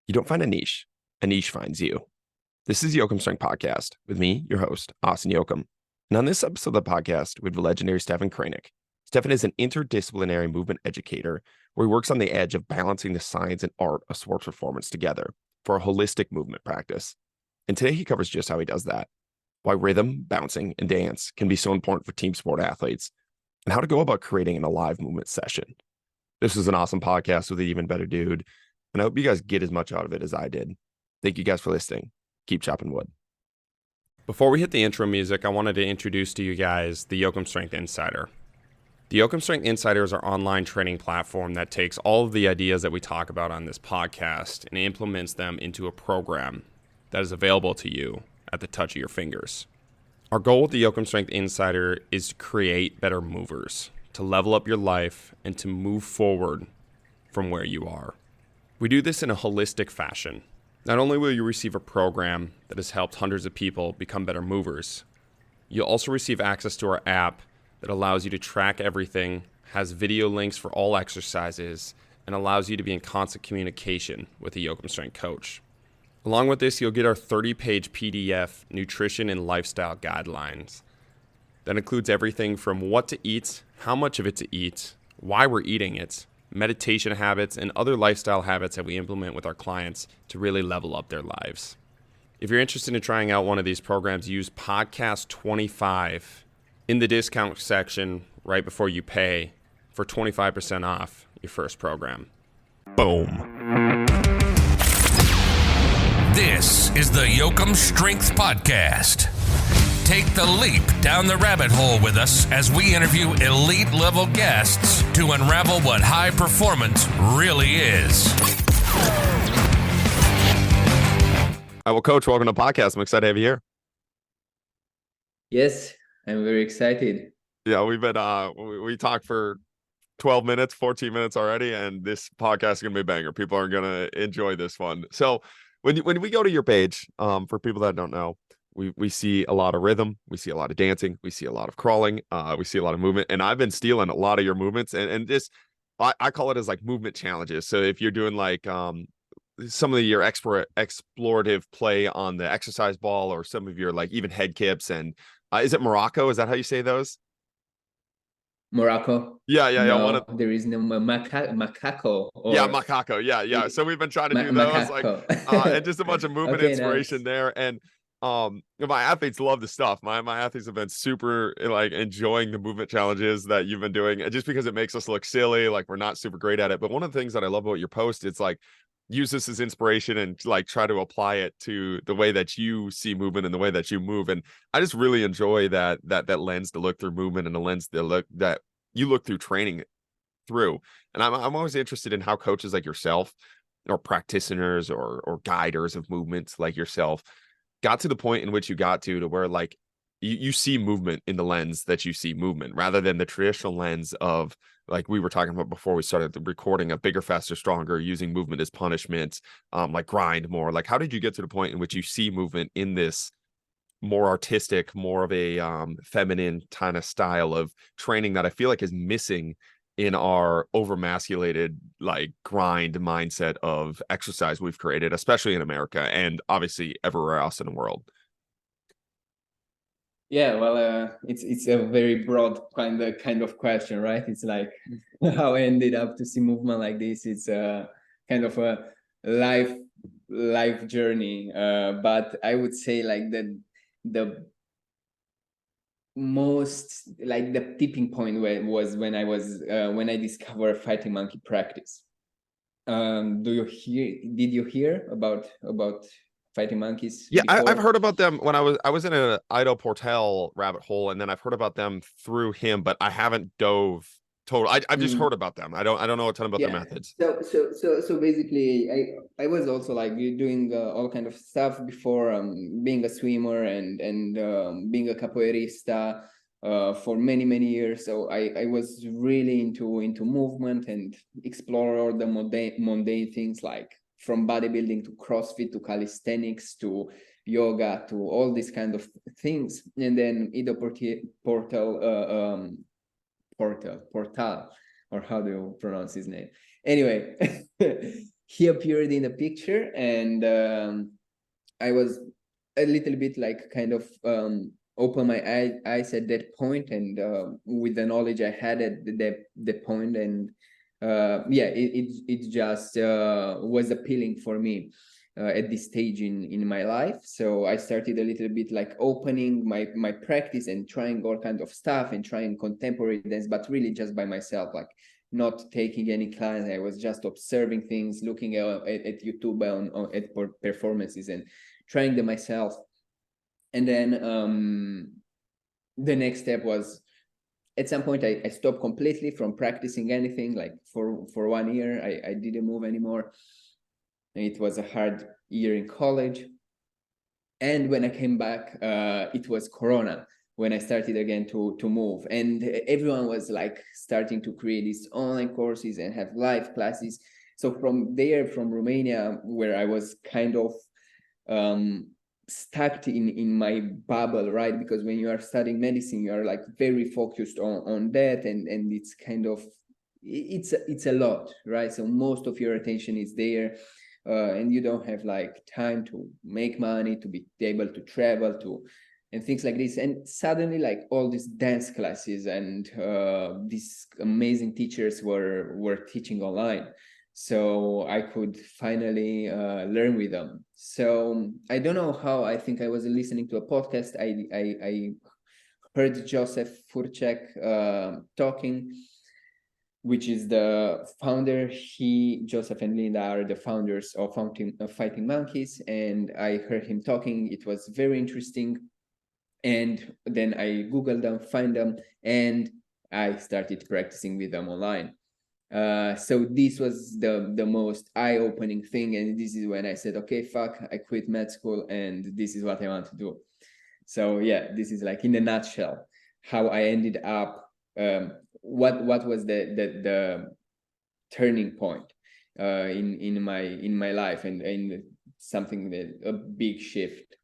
You don't find a niche finds you. This is the Yokum Strength Podcast with me, your host, Austin Yokum. And on this episode of the podcast, we have the legendary Stefan Crainic. Stefan is an interdisciplinary movement educator where he works on the edge of balancing the science and art of sports performance together for a holistic movement practice. And today he covers just how he does that, why rhythm, bouncing, and dance can be so important for team sport athletes, and how to go about creating an alive movement session. This was an awesome podcast with an even better dude, and I hope you guys get as much out of it as I did. Thank you guys for listening. Keep chopping wood. Before we hit the intro music, I wanted to introduce to you guys the Yokum Strength Insider. The Yokum Strength Insider is our online training platform that takes all of the ideas that we talk about on this podcast and implements them into a program that is available to you at the touch of your fingers. Our goal with the Yokum Strength Insider is to create better movers, to level up your life, and to move forward from where you are. We do this in a holistic fashion. Not only will you receive a program that has helped hundreds of people become better movers, you'll also receive access to our app that allows you to track everything, has video links for all exercises, and allows you to be in constant communication with a Yokum Strength coach. Along with this, you'll get our 30-page PDF nutrition and lifestyle guidelines. That includes everything from what to eat, how much of it to eat, why we're eating it, meditation habits, and other lifestyle habits that we implement with our clients to really level up their lives. If you're interested in trying out one of these programs, use podcast 25 in the discount section right before you pay for 25% off your first program. Boom. This is the Yokum Strength Podcast. Take the leap down the rabbit hole with us as we interview elite level guests to unravel what high performance really is. Well, Coach, welcome to the podcast. I'm excited to have you here. Yes, I'm very excited. Yeah, we've been we talked for 12 minutes, 14 minutes already, and this podcast is gonna be a banger. People are gonna enjoy this one. So when we go to your page, for people that don't know, we see a lot of rhythm, we see a lot of dancing, we see a lot of crawling, we see a lot of movement, and I've been stealing a lot of your movements, and just I call it as like movement challenges. So if you're doing like some of your explorative play on the exercise ball, or some of your like even head kips, and is it Morocco? Is that how you say those? Morocco? Yeah. No, there is no macaco. Or Macaco. Yeah. So we've been trying to do those, macaco. and just a bunch of movement Okay, inspiration nice. there. And my athletes love the stuff. My athletes have been super like enjoying the movement challenges that you've been doing, just because it makes us look silly, like we're not super great at it. But one of the things that I love about your post, it's like use this as inspiration and like try to apply it to the way that you see movement and the way that you move. And I just really enjoy that lens to look through movement, and the lens that you look through training through. And I'm always interested in how coaches like yourself, or practitioners or guiders of movements like yourself, got to the point in which you got to where like you see movement in the lens that you see movement, rather than the traditional lens of, like we were talking about before we started the recording, of bigger, faster, stronger, using movement as punishment, like grind more. Like, how did you get to the point in which you see movement in this more artistic, more of a feminine kind of style of training that I feel like is missing in our overmasculated like grind mindset of exercise we've created, especially in America and obviously everywhere else in the world? Yeah, well, it's a very broad kind of question, right? It's like how I ended up to see movement like this. It's a kind of a life journey, but I would say like the most, like the tipping point was when I discovered fighting monkey practice. Did you hear about fighting monkeys? Yeah, before? I've heard about them when I was in an Ido Portal rabbit hole, and then I've heard about them through him, but I haven't dove total. I've just heard about them. I don't know a ton about their methods. So basically, I was also like doing all kind of stuff before, being a swimmer and being a capoeirista for many years. So I was really into movement and explore all the mundane things, like from bodybuilding to CrossFit to calisthenics to yoga to all these kind of things. And then Ido Portal, or how do you pronounce his name? Anyway, he appeared in the picture, and I was a little bit like kind of open my eyes at that point, and with the knowledge I had at that point, and it just was appealing for me at this stage in my life. So I started a little bit like opening my practice and trying all kinds of stuff and trying contemporary dance, but really just by myself, like not taking any class. I was just observing things, looking at YouTube at performances and trying them myself. And then the next step was, at some point I stopped completely from practicing anything. Like for 1 year, I didn't move anymore. And it was a hard year in college. And when I came back, it was Corona, when I started again to move. And everyone was like starting to create these online courses and have live classes. So from there, from Romania, where I was kind of stuck in my bubble, right? Because when you are studying medicine, you are like very focused on that, and it's kind of, it's a lot, right? So most of your attention is there, and you don't have like time to make money, to be able to travel to, and things like this. And suddenly, like all these dance classes and these amazing teachers were teaching online. So I could finally learn with them. So I don't know how. I think I was listening to a podcast. I heard Joseph Furcek talking, which is the founder. Joseph and Linda are the founders of Fighting Monkeys, and I heard him talking. It was very interesting. And then I Googled them, find them, and I started practicing with them online. So this was the most eye-opening thing, and this is when I said, okay, fuck, I quit med school, and this is what I want to do. So yeah, this is like in a nutshell how I ended up. What was the turning point in my life, and something that a big shift.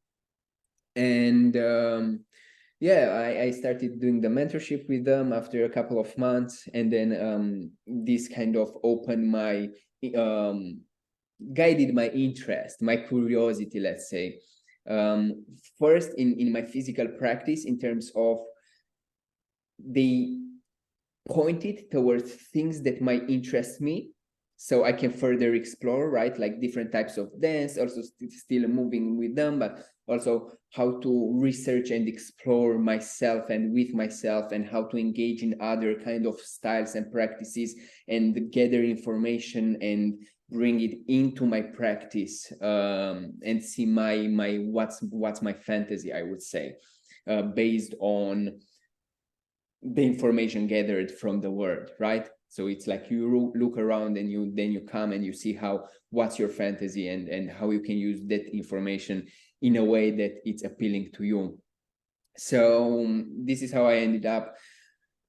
And I started doing the mentorship with them after a couple of months, and then this kind of opened my guided my interest, my curiosity, let's say, first in my physical practice, in terms of they pointed towards things that might interest me, so I can further explore, right? Like different types of dance, also still moving with them, but also how to research and explore myself and with myself, and how to engage in other kind of styles and practices, and gather information and bring it into my practice, and see my what's my fantasy, I would say, based on the information gathered from the world, right? So it's like you look around, and you come and you see what's your fantasy, and how you can use that information in a way that it's appealing to you. So this is how I ended up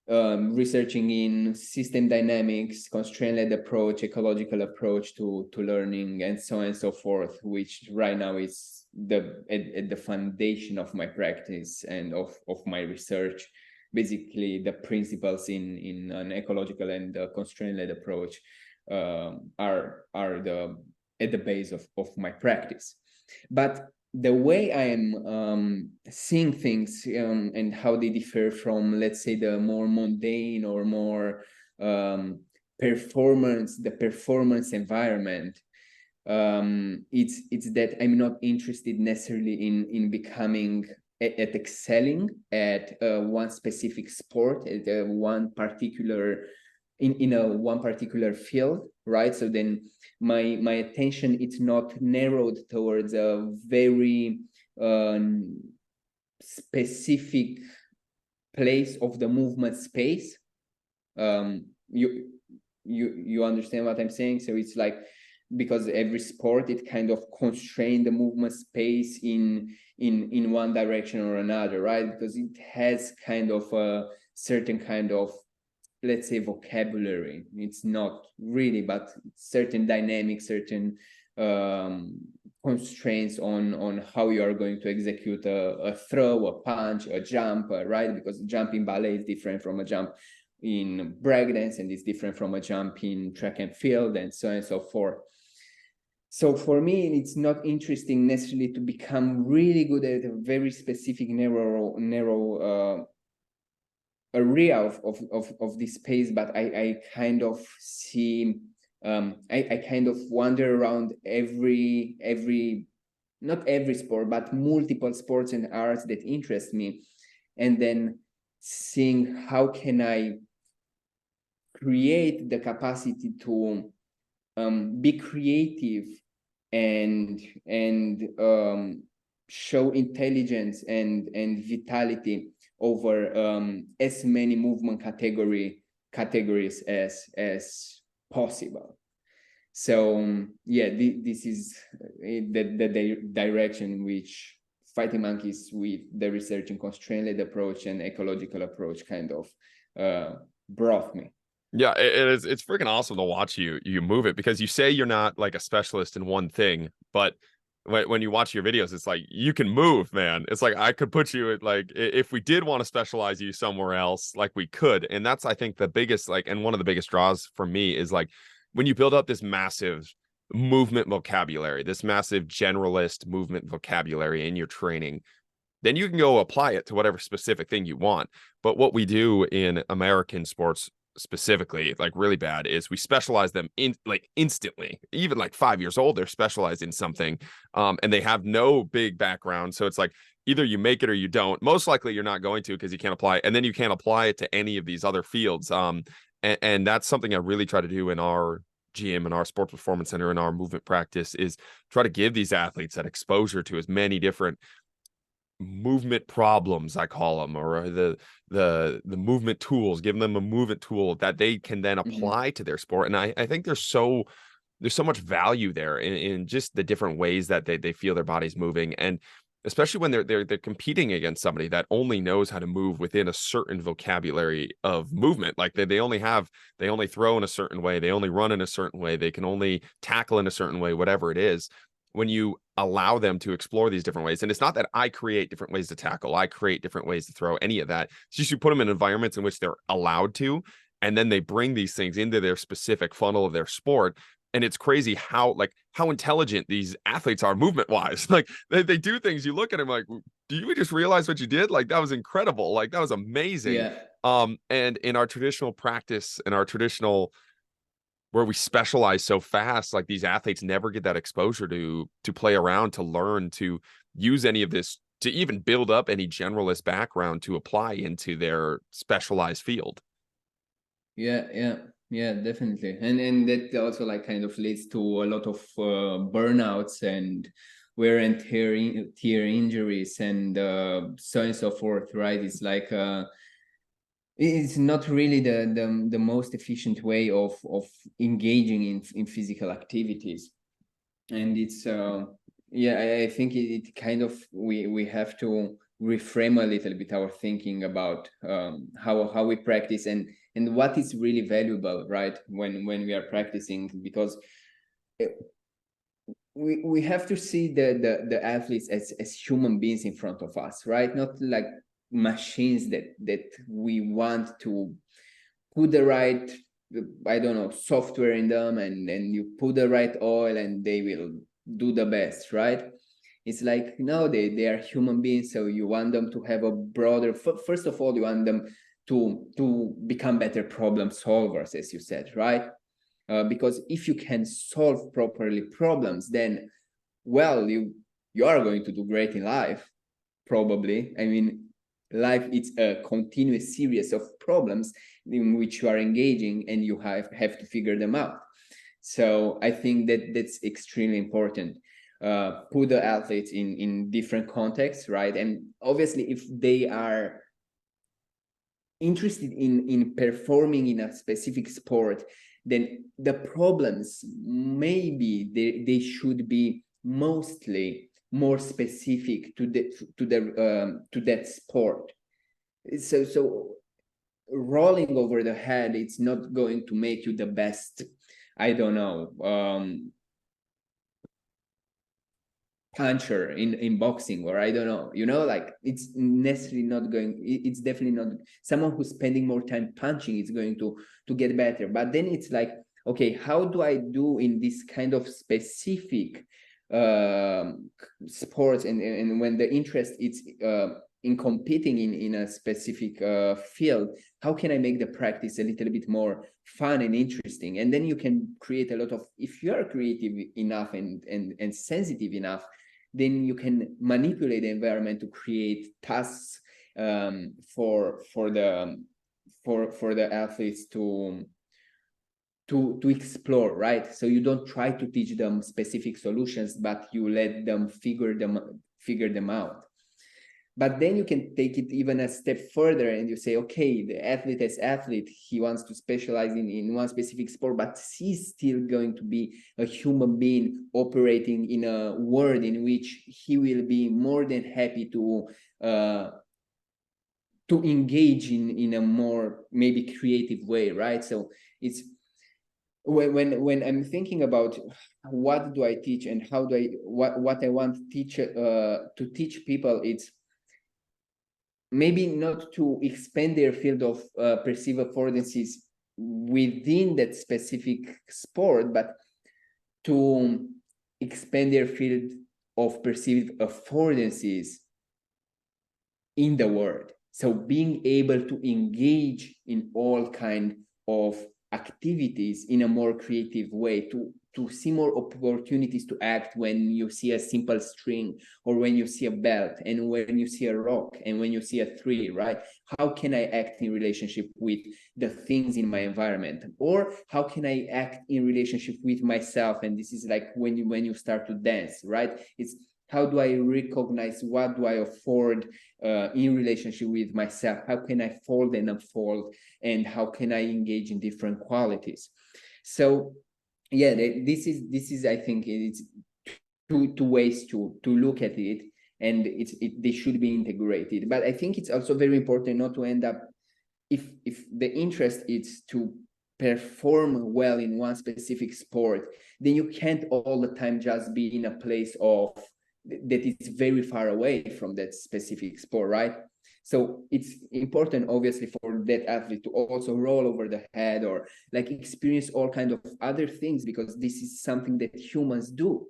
researching in system dynamics, constraint-led approach, ecological approach to learning, and so on and so forth, which right now is at the foundation of my practice and of my research. Basically, the principles in an ecological and constraint-led approach are at the base of my practice. But the way I am seeing things, and how they differ from, let's say, the more mundane or more performance environment, it's that I'm not interested necessarily in becoming at excelling at one specific sport, at one particular in a one particular field, right? So then my attention, it's not narrowed towards a very specific place of the movement space. You understand what I'm saying? So it's like, because every sport, it kind of constrain the movement space in one direction or another, right? Because it has kind of a certain kind of, let's say, vocabulary. It's not really, but certain dynamics, certain constraints on how you are going to execute a throw, a punch, a jump, right? Because jump in ballet is different from a jump in breakdance, and it's different from a jump in track and field, and so on and so forth. So for me, it's not interesting necessarily to become really good at a very specific narrow area of this space, but I kind of see, I kind of wander around every not every sport, but multiple sports and arts that interest me, and then seeing how can I create the capacity to be creative and show intelligence and vitality over as many movement categories as possible. So this is the direction in which Fighting Monkeys, with the research and constraint-led approach and ecological approach, kind of brought me. Yeah, it's freaking awesome to watch you move it, because you say you're not like a specialist in one thing, but when you watch your videos, it's like you can move, man. It's like I could put you at, like, if we did want to specialize you somewhere else, like we could. And that's, I think, the biggest, like, and one of the biggest draws for me is like when you build up this massive movement vocabulary, this massive generalist movement vocabulary in your training, then you can go apply it to whatever specific thing you want. But what we do in American sports specifically, like really bad, is we specialize them in like instantly. Even like 5 years old, they're specialized in something, and they have no big background. So it's like either you make it or you don't. Most likely you're not going to, because you can't apply it, and then you can't apply it to any of these other fields. And that's something I really try to do in our gym, in our sports performance center, in our movement practice, is try to give these athletes that exposure to as many different movement problems, I call them, or the movement tools, giving them a movement tool that they can then apply to their sport. And I think there's so much value there in just the different ways that they feel their body's moving. And especially when they're competing against somebody that only knows how to move within a certain vocabulary of movement. Like they only throw in a certain way, they only run in a certain way, they can only tackle in a certain way, whatever it is. When you allow them to explore these different ways, and it's not that I create different ways to tackle, I create different ways to throw, any of that. It's just you put them in environments in which they're allowed to, and then they bring these things into their specific funnel of their sport. And it's crazy how intelligent these athletes are movement wise. Like they do things, you look at them like, do you just realize what you did? Like that was incredible. Like that was amazing. Yeah. And in our traditional practice, in our traditional, where we specialize so fast, like these athletes never get that exposure to play around, to learn, to use any of this, to even build up any generalist background to apply into their specialized field. Yeah, definitely. And that also like kind of leads to a lot of burnouts and wear and tear injuries and so on and so forth, right? It's like it's not really the most efficient way of engaging in physical activities. And it's I think it kind of, we have to reframe a little bit our thinking about how we practice and what is really valuable, right, when we are practicing, because we have to see the athletes as human beings in front of us, right? Not like machines that we want to put the right, I don't know, software in them, and you put the right oil and they will do the best, right? It's like, no, they are human beings, so you want them to have a broader, first of all, you want them to become better problem solvers, as you said, right? Because if you can solve properly problems, then, well, you are going to do great in life, probably. I mean, life, it's a continuous series of problems in which you are engaging, and you have to figure them out. So I think that's extremely important. Put the athletes in different contexts, right? And obviously, if they are interested in performing in a specific sport, then the problems, maybe they should be mostly more specific to that sport. So rolling over the head, it's not going to make you the best, I don't know, puncher in boxing, or I don't know, like it's necessarily not going, it's definitely not, someone who's spending more time punching is going to get better. But then it's like, okay, how do I do in this kind of specific sports, and when the interest is in competing in a specific field, how can I make the practice a little bit more fun and interesting? And then you can create a lot of, if you are creative enough and sensitive enough, then you can manipulate the environment to create tasks for the athletes to explore, right? So you don't try to teach them specific solutions, but you let them figure them out. But then you can take it even a step further and you say, okay, the athlete as athlete, he wants to specialize in one specific sport, but he's still going to be a human being operating in a world in which he will be more than happy to engage in a more maybe creative way, right? So it's when I'm thinking about what do I teach and how do I what I want to teach people, it's maybe not to expand their field of perceived affordances within that specific sport, but to expand their field of perceived affordances in the world. So being able to engage in all kind of activities in a more creative way, to see more opportunities to act when you see a simple string, or when you see a belt, and when you see a rock, and when you see a tree, right? How can I act in relationship with the things in my environment? Or how can I act in relationship with myself? And this is like when you start to dance, right? It's how do I recognize what do I afford in relationship with myself? How can I fold and unfold? And how can I engage in different qualities? So yeah, this is I think it's two ways to look at it, and they should be integrated. But I think it's also very important not to end up, if the interest is to perform well in one specific sport, then you can't all the time just be in a place of that is very far away from that specific sport, right? So it's important, obviously, for that athlete to also roll over the head, or like experience all kinds of other things, because this is something that humans do.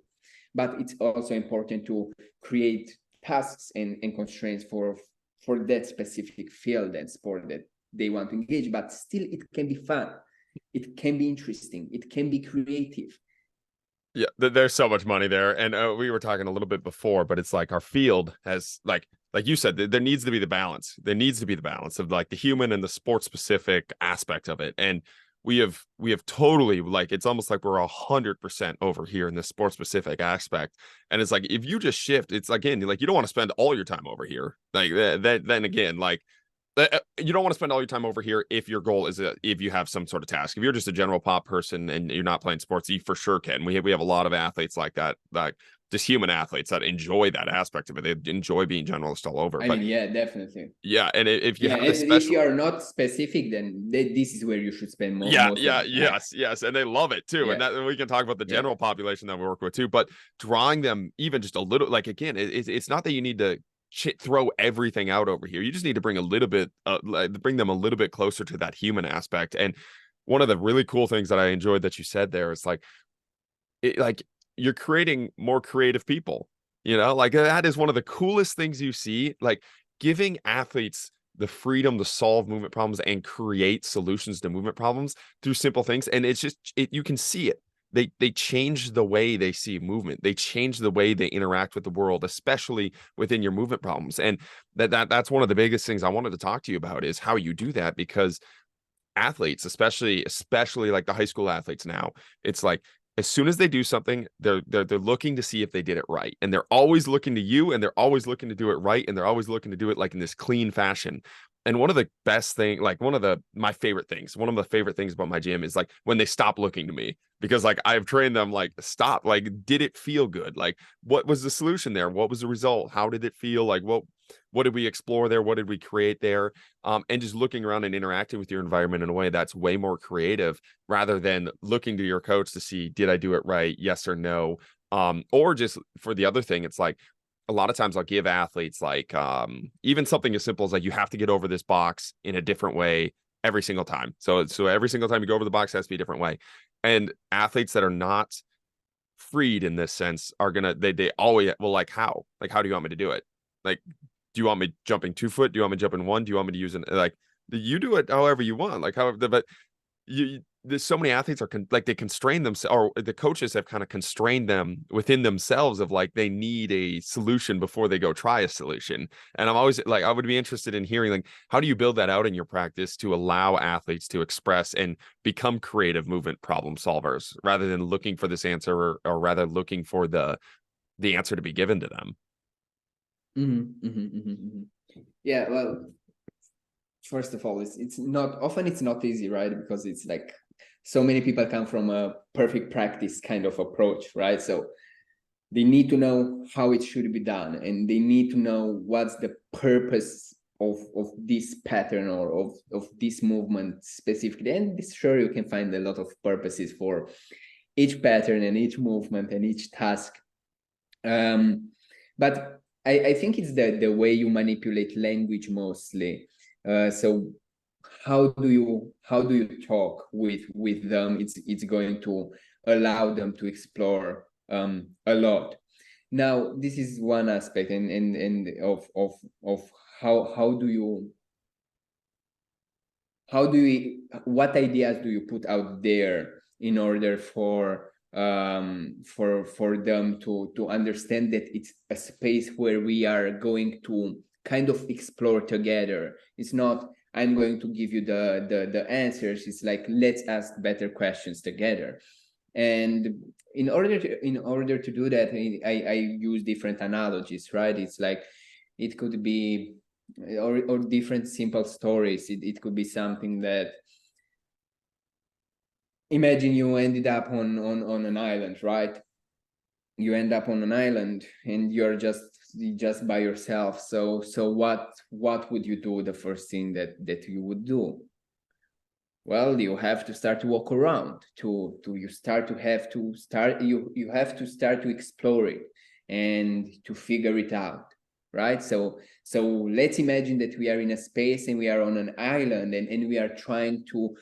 But it's also important to create tasks and constraints for that specific field and sport that they want to engage. But still, it can be fun. It can be interesting. It can be creative. Yeah, there's so much money there. And we were talking a little bit before, but it's like our field has, like you said, there needs to be the balance. There needs to be the balance of like the human and the sport specific aspect of it. And we have totally, like, it's almost like we're 100% over here in the sport specific aspect. And it's like, if you just shift, it's again, like, you don't want to spend all your time over here. Like then again, like, you don't want to spend all your time over here if your goal is if you have some sort of task. If you're just a general pop person and you're not playing sports, you for sure can. We have a lot of athletes like that, like just human athletes that enjoy that aspect of it. They enjoy being generalist all over. I mean, yeah, definitely. Yeah, and if you have and if you are not specific, then this is where you should spend most of the time. Yes, and they love it too. And that we can talk about the general population that we work with too, but drawing them even just a little, like, again, it's not that you need to throw everything out over here. You just need to bring a little bit, bring them a little bit closer to that human aspect. And one of the really cool things that I enjoyed that you said there is like you're creating more creative people. You know, like that is one of the coolest things you see. Like giving athletes the freedom to solve movement problems and create solutions to movement problems through simple things. And it's just you can see it. They change the way they see movement. They change the way they interact with the world, especially within your movement problems. And that's one of the biggest things I wanted to talk to you about is how you do that, because athletes, especially like the high school athletes now, it's like as soon as they do something, they're looking to see if they did it right. And they're always looking to you, and they're always looking to do it right. And they're always looking to do it like in this clean fashion. And one of the best thing, like one of my favorite things, one of the favorite things about my gym is like when they stop looking to me, because like I've trained them, like, stop, like, did it feel good? Like, what was the solution there? What was the result? How did it feel? Like, what did we explore there? What did we create there? And just looking around and interacting with your environment in a way that's way more creative, rather than looking to your coach to see, did I do it right? Yes or no? Or just for the other thing, it's like, a lot of times I'll give athletes like even something as simple as like, you have to get over this box in a different way every single time. So every single time you go over the box, it has to be a different way. And athletes that are not freed in this sense are gonna they always, well, like how do you want me to do it? Like, do you want me jumping 2 foot? Do you want me jumping one? Do you want me to use an, like, you do it however you want, like however, but there's so many athletes are like they constrain themselves, or the coaches have kind of constrained them within themselves of like they need a solution before they go try a solution. And I'm always like, I would be interested in hearing, like, how do you build that out in your practice to allow athletes to express and become creative movement problem solvers rather than looking for this answer, or rather looking for the answer to be given to them. Yeah, well, first of all, it's not easy, right? Because it's like so many people come from a perfect practice kind of approach, right? So they need to know how it should be done, and they need to know what's the purpose of this pattern or of this movement specifically. And sure, you can find a lot of purposes for each pattern and each movement and each task. But I think it's the way you manipulate language mostly. So how do you talk with them? It's going to allow them to explore a lot. Now, this is one aspect, and of how do you what ideas do you put out there in order for them to understand that it's a space where we are going to kind of explore together. It's not I'm going to give you the answers. It's like, let's ask better questions together. And in order to do that, I use different analogies, right? It's like, it could be or different simple stories. It could be something that, imagine you ended up on an island, right? You end up on an island and you're just by yourself. So what would you do? The first thing that you would do? Well, you have to start to walk around. You have to start to explore it and to figure it out, right? So let's imagine that we are in a space and we are on an island, and we are trying to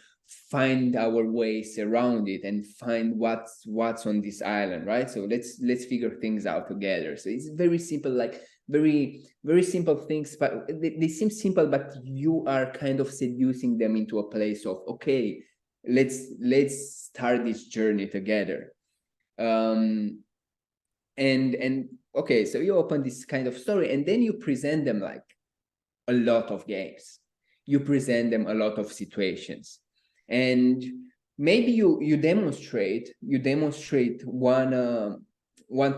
find our ways around it and find what's on this island, right? So let's figure things out together. So it's very simple, like very very simple things, but they seem simple, but you are kind of seducing them into a place of, okay, let's start this journey together. And okay, so you open this kind of story, and then you present them like a lot of games. You present them a lot of situations, and maybe you demonstrate one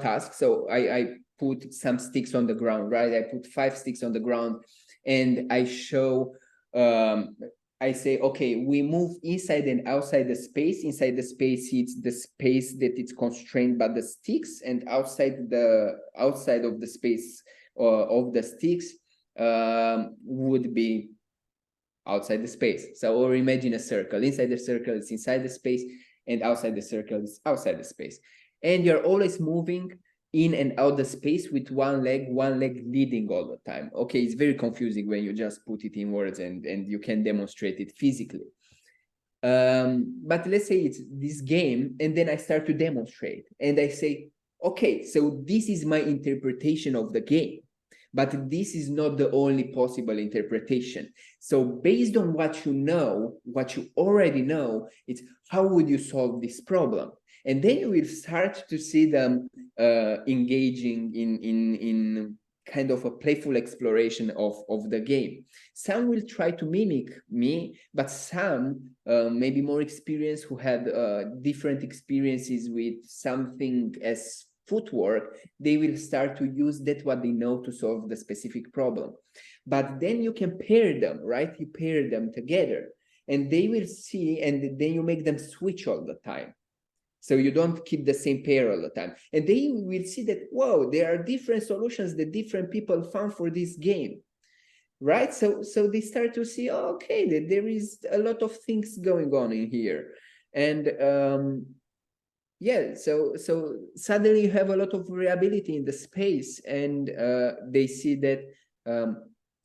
task. So I put some sticks on the ground, right? I put 5 sticks on the ground, and I show I say, okay, we move inside and outside the space. Inside the space, it's the space that it's constrained by the sticks, and outside of the space of the sticks would be outside the space. So, or imagine a circle. Inside the circle is inside the space, and outside the circle is outside the space. And you're always moving in and out the space with one leg leading all the time. Okay, it's very confusing when you just put it in words and you can demonstrate it physically. But let's say it's this game, and then I start to demonstrate, and I say, okay, so this is my interpretation of the game, but this is not the only possible interpretation. So based on what you already know, it's how would you solve this problem? And then you will start to see them engaging in kind of a playful exploration of the game. Some will try to mimic me, but some maybe more experienced, who had different experiences with something as footwork, they will start to use that what they know to solve the specific problem. But then you can pair them, right? You pair them together, and they will see, and then you make them switch all the time. So you don't keep the same pair all the time. And they will see that, whoa, there are different solutions that different people found for this game, right? So they start to see, oh, okay, that there is a lot of things going on in here. And yeah, so suddenly you have a lot of variability in the space, and they see that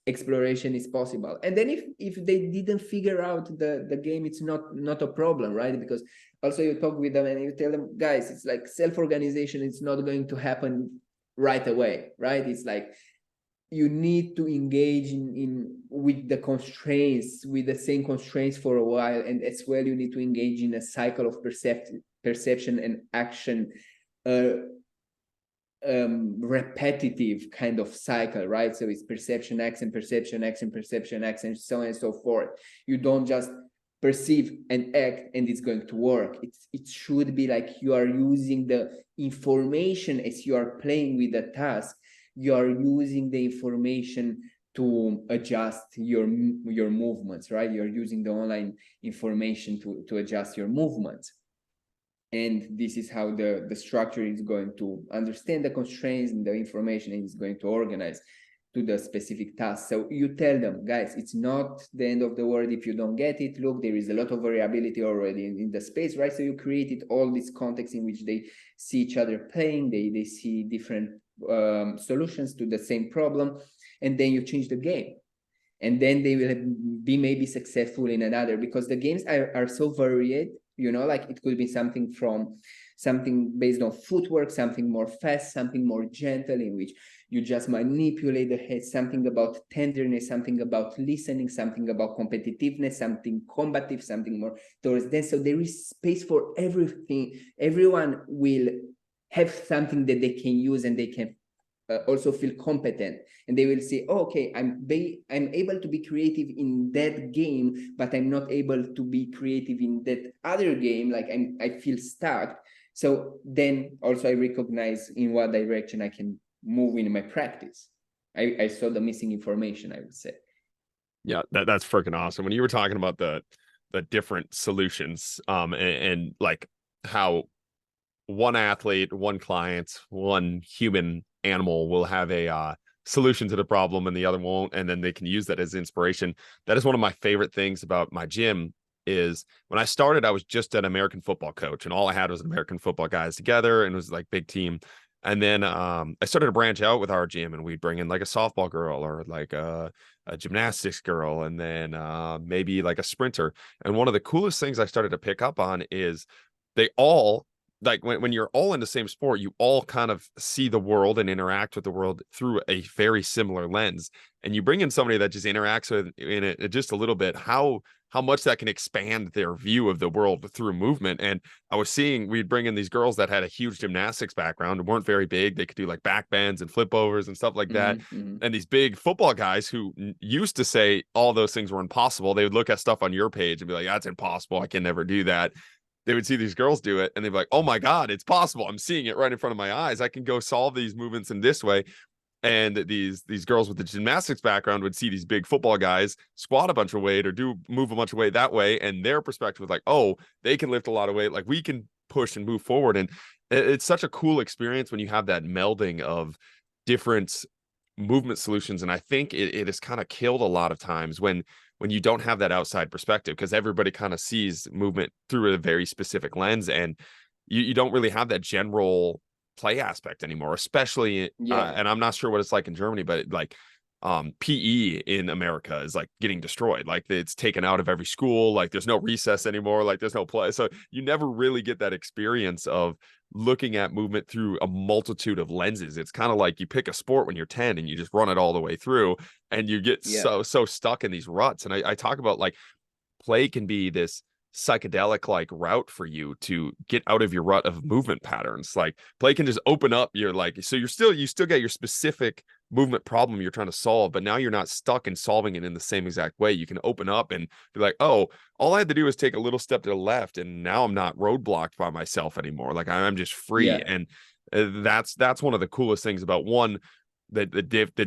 exploration is possible. And then if they didn't figure out the game, it's not a problem, right? Because also you talk with them and you tell them, guys, it's like self-organization, it's not going to happen right away, right? It's like you need to engage in with the constraints, with the same constraints for a while, and as well you need to engage in a cycle of perception and action, repetitive kind of cycle, right? So it's perception, action, perception, action, perception, action, so on and so forth. You don't just perceive and act and it's going to work. It should be like you are using the information as you are playing with the task. You are using the information to adjust your movements, right? You're using the online information to adjust your movements. And this is how the structure is going to understand the constraints and the information is going to organize to the specific task. So you tell them, guys, it's not the end of the world if you don't get it. Look, there is a lot of variability already in the space, right? So you created all this context in which they see each other playing, they see different solutions to the same problem, and then you change the game. And then they will be maybe successful in another, because the games are so varied, you know, like it could be something based on footwork, something more fast, something more gentle, in which you just manipulate the head, something about tenderness, something about listening, something about competitiveness, something combative, something more towards that. So there is space for everything. Everyone will have something that they can use, and they can also feel competent, and they will say, oh, okay, I'm able to be creative in that game, but I'm not able to be creative in that other game. Like I feel stuck. So then also I recognize in what direction I can move in my practice. I saw the missing information, I would say. Yeah, that's freaking awesome. When you were talking about the different solutions, and like how one athlete, one client, one human animal will have a solution to the problem and the other won't, and then they can use that as inspiration. That is one of my favorite things about my gym. Is when I started, I was just an American football coach, and all I had was American football guys together, and it was like big team. And then I started to branch out with our gym, and we'd bring in like a softball girl or like a gymnastics girl, and then maybe like a sprinter. And one of the coolest things I started to pick up on is they all, like when you're all in the same sport, you all kind of see the world and interact with the world through a very similar lens. And you bring in somebody that just interacts with in it just a little bit, how much that can expand their view of the world through movement. And I was seeing, we'd bring in these girls that had a huge gymnastics background and weren't very big. They could do like back bends and flip overs and stuff like that. And these big football guys who used to say all those things were impossible, they would look at stuff on your page and be like, that's impossible, I can never do that. They would see these girls do it and they'd be like, oh my God, it's possible. I'm seeing it right in front of my eyes. I can go solve these movements in this way. And these girls with the gymnastics background would see these big football guys squat a bunch of weight or move a bunch of weight that way. And their perspective was like, oh, they can lift a lot of weight. Like we can push and move forward. And it's such a cool experience when you have that melding of different movement solutions. And I think it has kind of killed a lot of times when you don't have that outside perspective, because everybody kind of sees movement through a very specific lens, and you don't really have that general play aspect anymore, especially and I'm not sure what it's like in Germany, but like PE in America is like getting destroyed. Like it's taken out of every school. Like there's no recess anymore. Like there's no play. So you never really get that experience of looking at movement through a multitude of lenses. It's kind of like you pick a sport when you're 10 and you just run it all the way through, and you get so stuck in these ruts. And I talk about like play can be this psychedelic like route for you to get out of your rut of movement patterns. Like play can just open up your like, so you still get your specific movement problem you're trying to solve, but now you're not stuck in solving it in the same exact way. You can open up and be like, oh, all I had to do is take a little step to the left, and now I'm not roadblocked by myself anymore. Like I'm just free. And that's one of the coolest things about the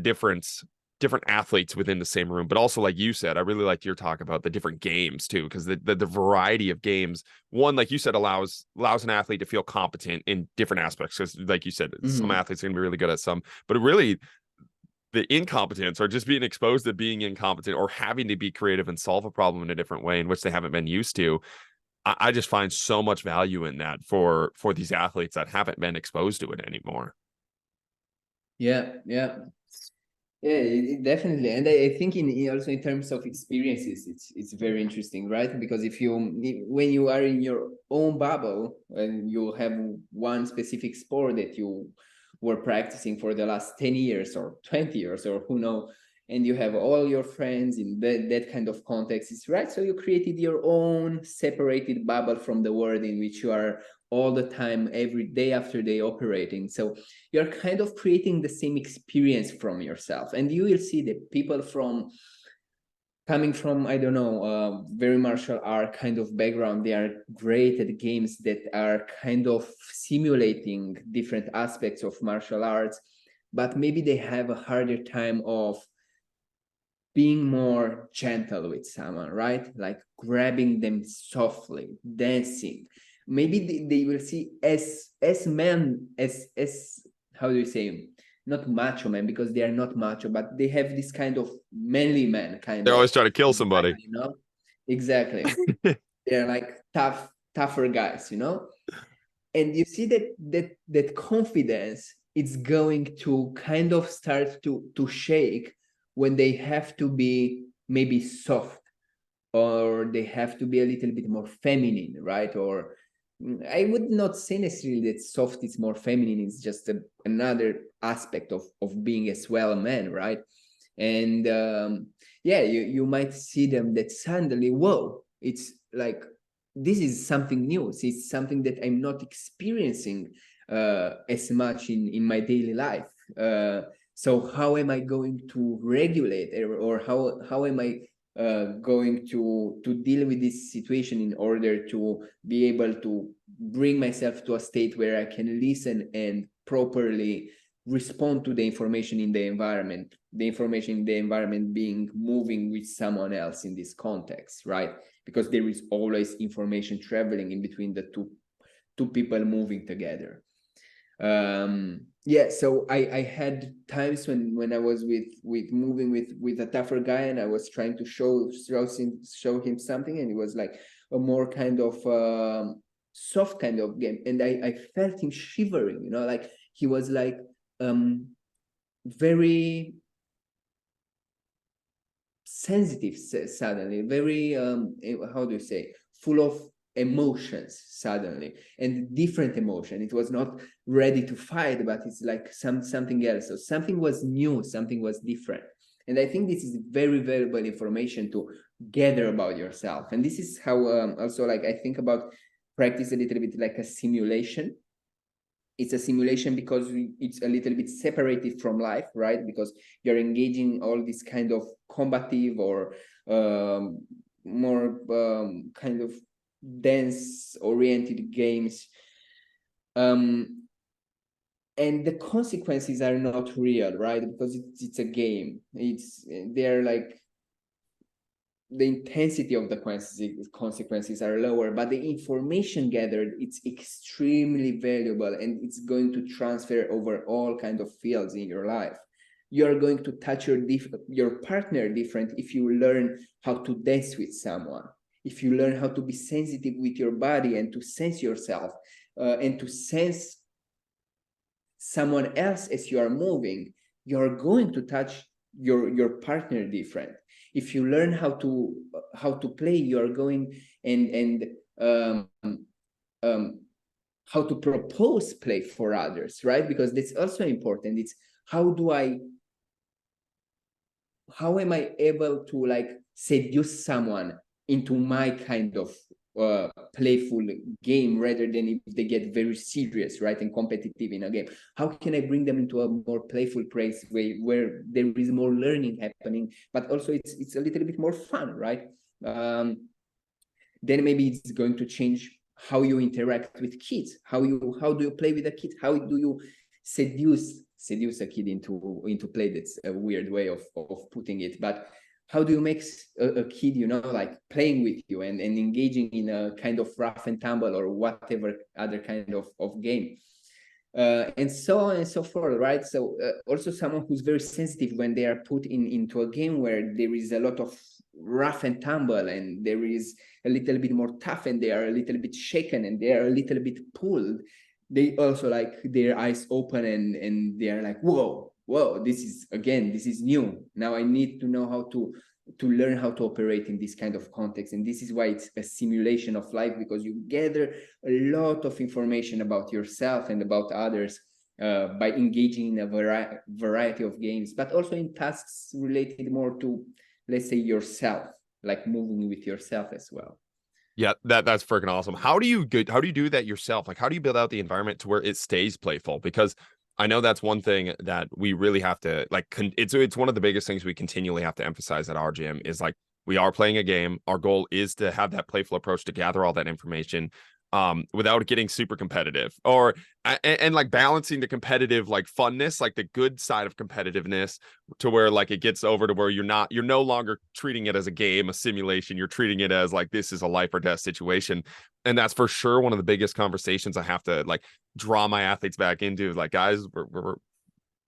different athletes within the same room. But also, like you said, I really like your talk about the different games too, because the variety of games, one, like you said, allows an athlete to feel competent in different aspects. Because like you said, some athletes are going to be really good at some, but really the incompetence or just being exposed to being incompetent or having to be creative and solve a problem in a different way in which they haven't been used to. I just find so much value in that for these athletes that haven't been exposed to it anymore. Yeah. Yeah, definitely, and I think also in terms of experiences, it's very interesting, right? Because when you are in your own bubble and you have one specific sport that you were practicing for the last 10 years or 20 years or who knows, and you have all your friends in that kind of context, is right. So you created your own separated bubble from the world in which you are all the time, every day after day operating. So you're kind of creating the same experience from yourself, and you will see that people coming from, I don't know, very martial art kind of background, they are great at games that are kind of simulating different aspects of martial arts, but maybe they have a harder time of being more gentle with someone, right? Like grabbing them softly, dancing. Maybe they will see as men, as how do you say, not macho men, because they are not macho, but they have this kind of manly man kind They're of always trying to kill vibe, somebody. Exactly. They're like tougher guys, and you see that confidence is going to kind of start to shake when they have to be maybe soft, or they have to be a little bit more feminine, right? Or I would not say necessarily that soft is more feminine. It's just another aspect of being as well a man, right? And yeah, you might see them that suddenly, whoa, it's like this is something new. It's something that I'm not experiencing as much in my daily life. So how am I going to regulate, or how am I going to deal with this situation in order to be able to bring myself to a state where I can listen and properly respond to the information in the environment being moving with someone else in this context, right? Because there is always information traveling in between the two people moving together. Yeah, so I had times when I was with moving with a tougher guy, and I was trying to show him something, and it was like a more kind of soft kind of game, and I felt him shivering, like he was like very sensitive suddenly, very how do you say, full of emotions suddenly, and different emotion. It was not ready to fight, but it's like something else. So something was new, something was different. And I think this is very valuable information to gather about yourself. And this is how also, like, I think about practice a little bit like a simulation. It's a simulation because it's a little bit separated from life, right? Because you're engaging all this kind of combative or more kind of dance oriented games, and the consequences are not real, right? Because it's a game. They're like, the intensity of the consequences are lower, but the information gathered, it's extremely valuable, and it's going to transfer over all kinds of fields in your life. You're going to touch your partner different if you learn how to dance with someone, if you learn how to be sensitive with your body and to sense yourself, and to sense someone else as you are moving. You're going to touch your partner different. If you learn how to play, you're going and how to propose play for others, right? Because that's also important. It's how am I able to like seduce someone into my kind of playful game, rather than if they get very serious, right, and competitive in a game. How can I bring them into a more playful place where there is more learning happening, but also it's a little bit more fun, right? Then maybe it's going to change how you interact with kids. How do you play with a kid? How do you seduce a kid into play? That's a weird way of putting it, but how do you make a kid, like playing with you and engaging in a kind of rough and tumble or whatever other kind of game, and so on and so forth, right? So also someone who's very sensitive when they are put into a game where there is a lot of rough and tumble, and there is a little bit more tough, and they are a little bit shaken, and they are a little bit pulled. They also like their eyes open, and they are like, whoa, whoa, this is new. Now I need to know how to learn how to operate in this kind of context. And this is why it's a simulation of life, because you gather a lot of information about yourself and about others by engaging in a variety of games, but also in tasks related more to, let's say, yourself, like moving with yourself as well. Yeah, that's freaking awesome. How do you do that yourself? Like, how do you build out the environment to where it stays playful? Because I know that's one thing that we really have to like. It's one of the biggest things we continually have to emphasize at our gym is like we are playing a game. Our goal is to have that playful approach to gather all that information, without getting super competitive and like balancing the competitive like funness, like the good side of competitiveness, to where like it gets over to where you're no longer treating it as a game, a simulation. You're treating it as like this is a life or death situation. And that's for sure one of the biggest conversations I have to like draw my athletes back into. Like, guys,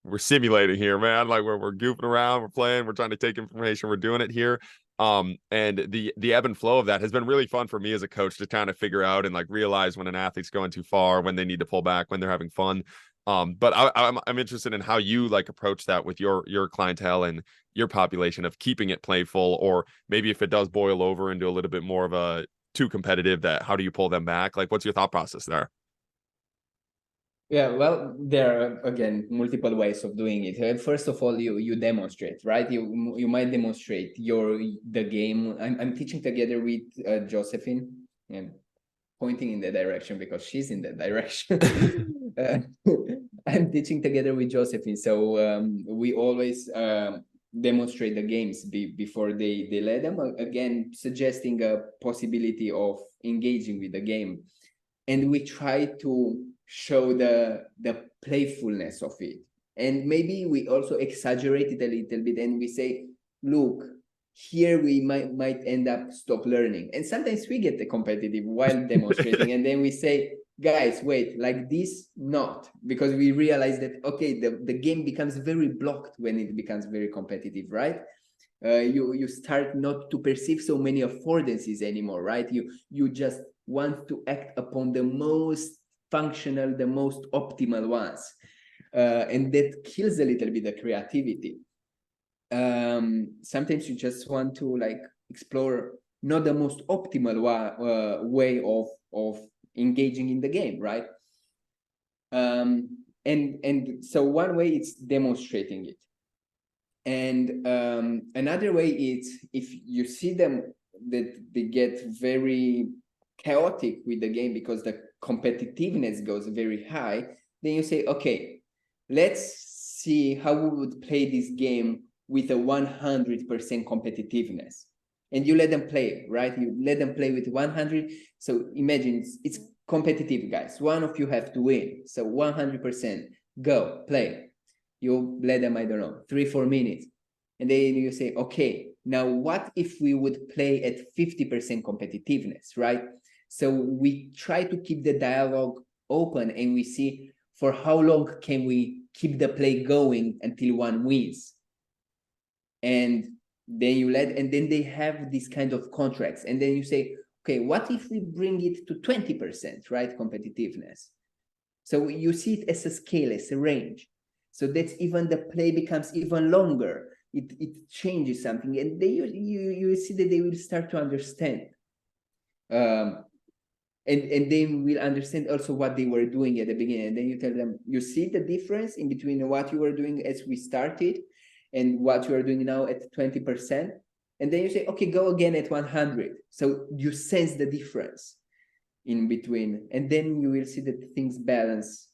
we're simulating here, man. Like we're goofing around, we're playing, we're trying to take information, we're doing it here. And the ebb and flow of that has been really fun for me as a coach to kind of figure out and like realize when an athlete's going too far, when they need to pull back, when they're having fun. But I'm interested in how you like approach that with your clientele and your population of keeping it playful, or maybe if it does boil over into a little bit more of a too competitive, that how do you pull them back? Like, what's your thought process there? Yeah, well, there are again multiple ways of doing it. First of all, you demonstrate, right? You might demonstrate the game. I'm teaching together with Josephine, and pointing in the direction because she's in that direction. I'm teaching together with Josephine, so we always demonstrate the games before they let them. Again, suggesting a possibility of engaging with the game, and we try to show the playfulness of it. And maybe we also exaggerate it a little bit, and we say, look, here we might end up stop learning. And sometimes we get the competitive while demonstrating, and then we say, guys, wait, like this, not, because we realize that, okay, the game becomes very blocked when it becomes very competitive, right? You start not to perceive so many affordances anymore, right? You just want to act upon the most functional, the most optimal ones, and that kills a little bit the creativity. Sometimes you just want to like explore not the most optimal way of engaging in the game, right? And so one way it's demonstrating it, and another way is if you see them that they get very chaotic with the game because the competitiveness goes very high, then you say, okay, let's see how we would play this game with a 100% competitiveness. And you let them play, right? You let them play with 100. So imagine it's competitive, guys. One of you have to win. So 100%, go, play. You let them, I don't know, 3-4 minutes. And then you say, okay, now what if we would play at 50% competitiveness, right? So we try to keep the dialogue open, and we see for how long can we keep the play going until one wins. And then you let, and then they have these kind of contracts. And then you say, okay, what if we bring it to 20%, right? Competitiveness. So you see it as a scale, as a range. So that's even the play becomes even longer. It changes something. And then you see that they will start to understand. And they will understand also what they were doing at the beginning. And then you tell them, you see the difference in between what you were doing as we started and what you are doing now at 20%. And then you say, okay, go again at 100. So you sense the difference in between. And then you will see that things balance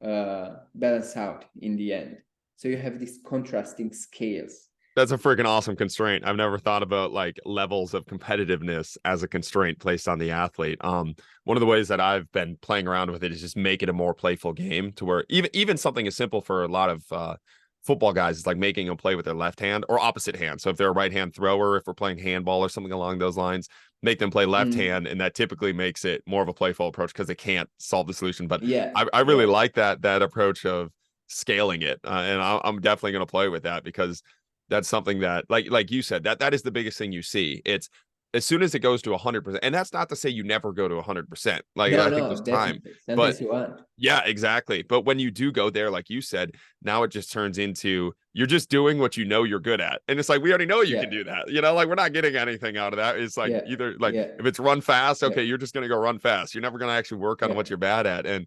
out in the end. So you have these contrasting scales. That's a freaking awesome constraint. I've never thought about like levels of competitiveness as a constraint placed on the athlete. One of the ways that I've been playing around with it is just make it a more playful game, to where even something as simple for a lot of football guys is like making them play with their left hand or opposite hand. So if they're a right hand thrower, if we're playing handball or something along those lines, make them play left hand, and that typically makes it more of a playful approach because they can't solve the solution. But yeah, I really like that approach of scaling it, and I'm definitely going to play with that, because that's something that like you said, that is the biggest thing you see. It's as soon as it goes to 100%, and that's not to say you never go to 100%. Like, I think there's No, time, definitely. but Sometimes you want. yeah, exactly. But when you do go there, like you said, now it just turns into you're just doing what you know you're good at. And it's like, we already know you can Yeah, do that. Like we're not getting anything out of that. It's like yeah, either like yeah, if it's run fast, yeah, okay, you're just gonna go run fast. You're never gonna actually work on yeah, what you're bad at. And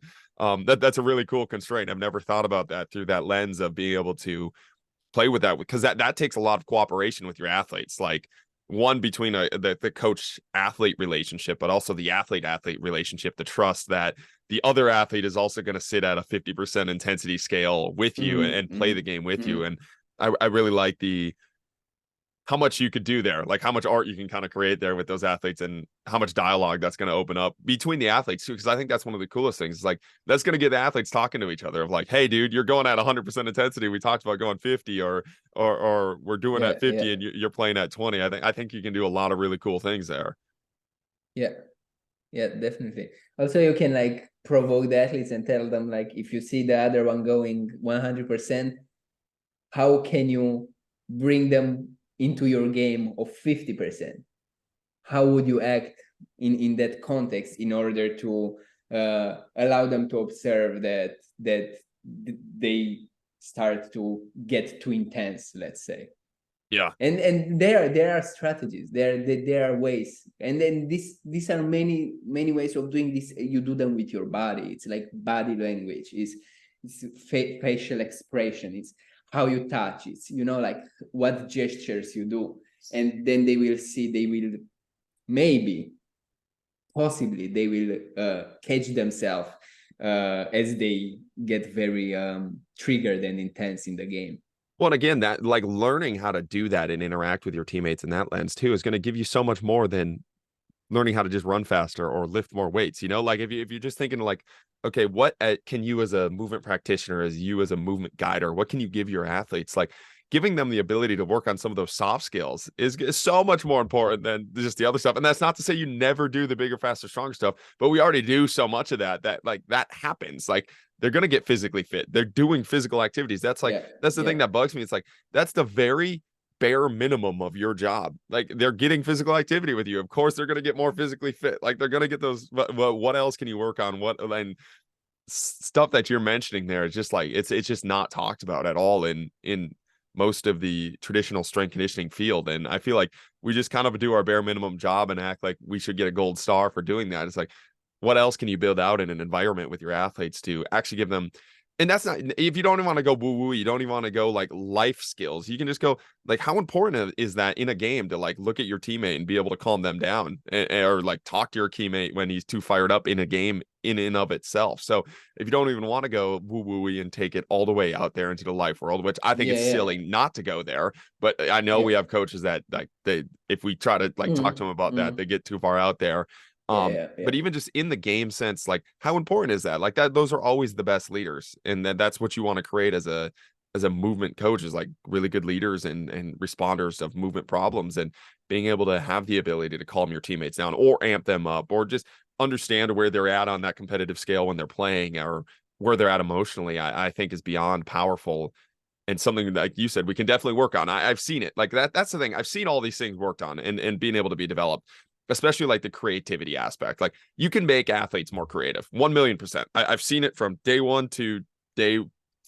that's a really cool constraint. I've never thought about that through that lens of being able to play with that, because that takes a lot of cooperation with your athletes. Like one between the coach athlete relationship, but also the athlete relationship, the trust that the other athlete is also going to sit at a 50% intensity scale with you and play the game with you. And I really like the how much you could do there, like how much art you can kind of create there with those athletes, and how much dialogue that's going to open up between the athletes too. Because I think that's one of the coolest things. It's like that's going to get the athletes talking to each other of like, hey, dude, you're going at 100% intensity. We talked about going 50, or we're doing yeah, at 50 yeah, and you're playing at 20. I think you can do a lot of really cool things there. yeah, yeah, definitely. Also, you can like provoke the athletes and tell them like, if you see the other one going 100%, how can you bring them into your game of 50%? How would you act in that context in order to allow them to observe that they start to get too intense, let's say? Yeah. And there are strategies, there are ways, and then these are many ways of doing this. You do them with your body. It's like body language, it's facial expression, it's how you touch, it's like what gestures you do. And then they will see, they will maybe possibly they will catch themselves as they get very triggered and intense in the game. Well, and again, that like learning how to do that and interact with your teammates in that lens too is going to give you so much more than learning how to just run faster or lift more weights. Like if you're just thinking like, okay, what can you as a movement practitioner, as you as a movement guider, what can you give your athletes? Like giving them the ability to work on some of those soft skills is so much more important than just the other stuff. And that's not to say you never do the bigger, faster, stronger stuff, but we already do so much of that like that happens. Like they're going to get physically fit. They're doing physical activities. That's like, that's the thing that bugs me. It's like, that's the very bare minimum of your job. Like they're getting physical activity with you. Of course, they're going to get more physically fit. Like they're going to get those. What else can you work on? And stuff that you're mentioning there is just like, it's just not talked about at all in most of the traditional strength conditioning field. And I feel like we just kind of do our bare minimum job and act like we should get a gold star for doing that. It's like, what else can you build out in an environment with your athletes to actually give them? And that's not, if you don't even want to go woo woo, you don't even want to go like life skills. You can just go like, how important is that in a game to like look at your teammate and be able to calm them down, or like talk to your teammate when he's too fired up in a game in and of itself. So if you don't even want to go woo woo and take it all the way out there into the life world, which I think it's silly not to go there, but I know we have coaches that like if we try to like talk to them about that, they get too far out there. But even just in the game sense, like how important is that? Like that, those are always the best leaders, and that's what you want to create as a movement coach, is like really good leaders and responders of movement problems, and being able to have the ability to calm your teammates down or amp them up, or just understand where they're at on that competitive scale when they're playing, or where they're at emotionally. I think is beyond powerful, and something like you said we can definitely work on. I've seen it like that. That's the thing. I've seen all these things worked on and being able to be developed, especially like the creativity aspect. Like you can make athletes more creative, 1,000,000%. I've seen it from day 1 to day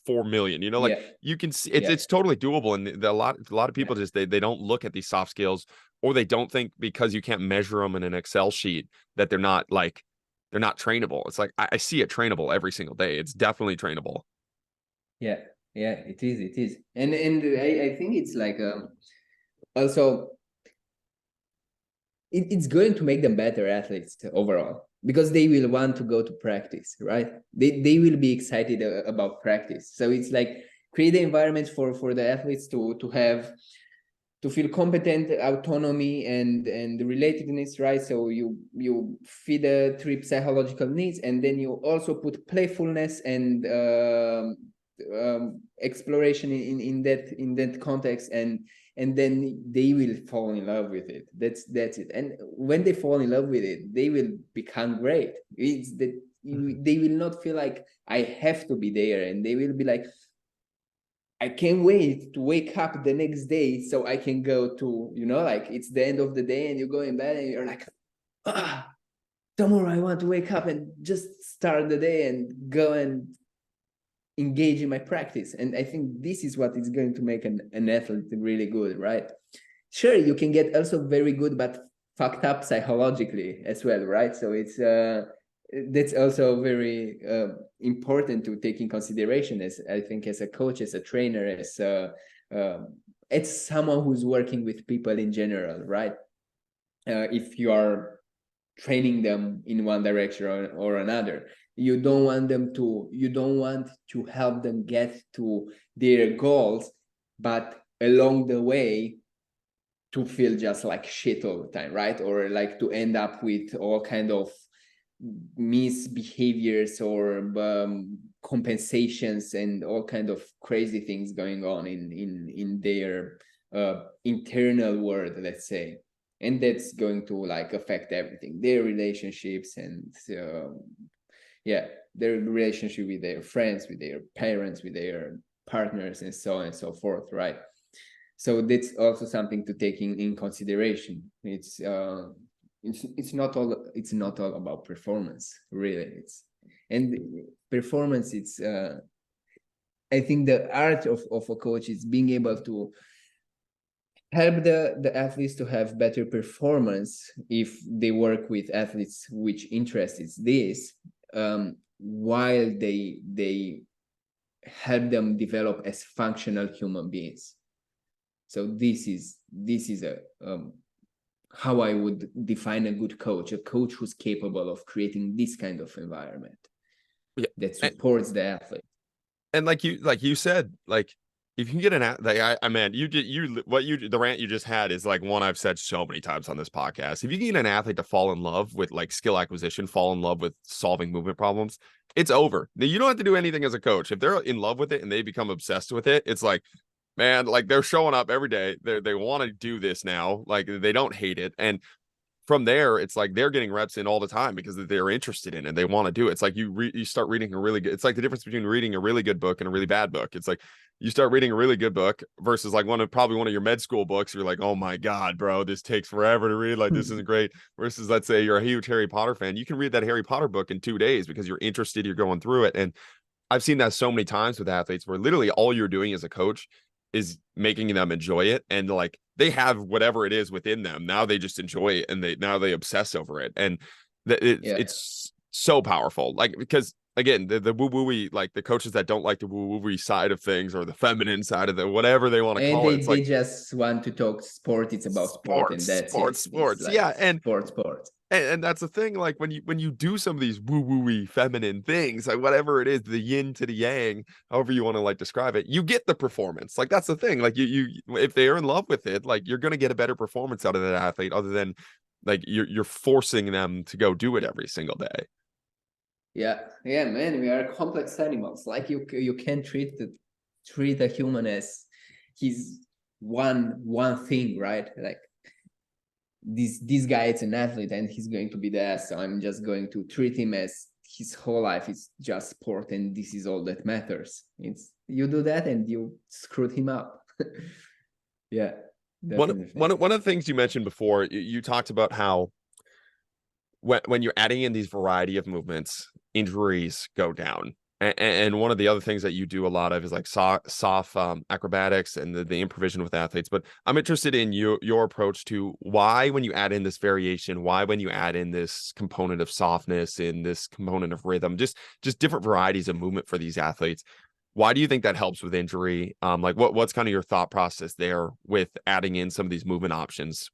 4,000,000. Like you can see it's totally doable. And a lot of people just they don't look at these soft skills, or they don't think because you can't measure them in an Excel sheet that they're not trainable. It's like I see it trainable every single day. It's definitely trainable. Yeah, it is. And I think it's like also it's going to make them better athletes overall, because they will want to go to practice, right? They will be excited about practice. So it's like create the environment for the athletes to feel competent, autonomy, and relatedness, right? So you feed the 3 psychological needs, and then you also put playfulness and exploration in that context, and then they will fall in love with it. That's it. And when they fall in love with it, they will become great. It's that they will not feel like I have to be there, and they will be like, I can't wait to wake up the next day so I can go to, like it's the end of the day and you go in bed and you're like, tomorrow I want to wake up and just start the day and go and engage in my practice. And I think this is what is going to make an athlete really good, right? Sure, you can get also very good, but fucked up psychologically as well, right? So it's that's also very important to take in consideration, as I think, as a coach, as a trainer, as someone who's working with people in general, right? If you are training them in one direction or another, you don't want to help them get to their goals, but along the way to feel just like shit all the time, right? Or like to end up with all kind of misbehaviors or compensations and all kind of crazy things going on in their internal world, let's say. And that's going to like affect everything, their relationships and their relationship with their friends, with their parents, with their partners, and so on and so forth, right? So that's also something to take in consideration. It's not all about performance, really. Performance. It's I think the art of a coach is being able to help the athletes to have better performance if they work with athletes which interest is this, while they help them develop as functional human beings. So this is a how I would define a good coach, a coach who's capable of creating this kind of environment that supports the athlete. And like you said, like if you can get the rant you just had is like one I've said so many times on this podcast. If you can get an athlete to fall in love with like skill acquisition, fall in love with solving movement problems, it's over. You don't have to do anything as a coach. If they're in love with it and they become obsessed with it, it's like, man, like they're showing up every day. They want to do this now. Like they don't hate it. And from there, it's like they're getting reps in all the time because they're interested in it and they want to do it. It's like you start reading a really good, it's like the difference between reading a really good book and a really bad book. It's like you start reading a really good book versus like probably one of your med school books. You're like, oh my God, bro, this takes forever to read. Like, this isn't great. Versus, let's say you're a huge Harry Potter fan. You can read that Harry Potter book in 2 days because you're interested, you're going through it. And I've seen that so many times with athletes where literally all you're doing as a coach is making them enjoy it. And like, they have whatever it is within them. Now they just enjoy it and they obsess over it. And it's so powerful. Like, because again, the woo-woo-y, like the coaches that don't like the woo-woo-y side of things or the feminine side of the whatever they want to call it. They just want to talk sport. It's about sport and that's sports. Like and sports. And that's the thing, like when you do some of these woo-woo-y feminine things, like whatever it is, the yin to the yang, however you want to like describe it, you get the performance. Like that's the thing. Like you if they're in love with it, like you're gonna get a better performance out of that athlete, other than like you're forcing them to go do it every single day. Yeah, man, we are complex animals. Like you can't treat a human as he's one thing, right? Like this guy is an athlete and he's going to be there, so I'm just going to treat him as his whole life is just sport and this is all that matters. It's you do that and you screwed him up. Yeah, definitely. One of the things you mentioned before, you talked about how when you're adding in these variety of movements, injuries go down. And one of the other things that you do a lot of is like soft acrobatics and the improvisation with athletes. But I'm interested in your approach to why, when you add in this variation, why when you add in this component of softness, in this component of rhythm, just different varieties of movement for these athletes, why do you think that helps with injury? Like what's kind of your thought process there with adding in some of these movement options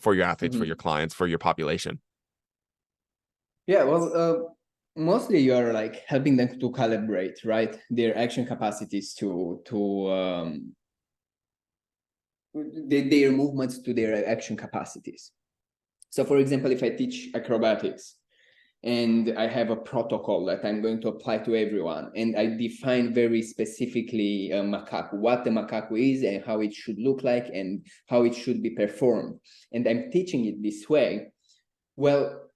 for your athletes, for your clients, for your population? Yeah, well, mostly you're like helping them to calibrate, right, their action capacities to their movements to their action capacities. So for example, if I teach acrobatics and I have a protocol that I'm going to apply to everyone, and I define very specifically macaque, what the macaque is and how it should look like and how it should be performed, and I'm teaching it this way, well,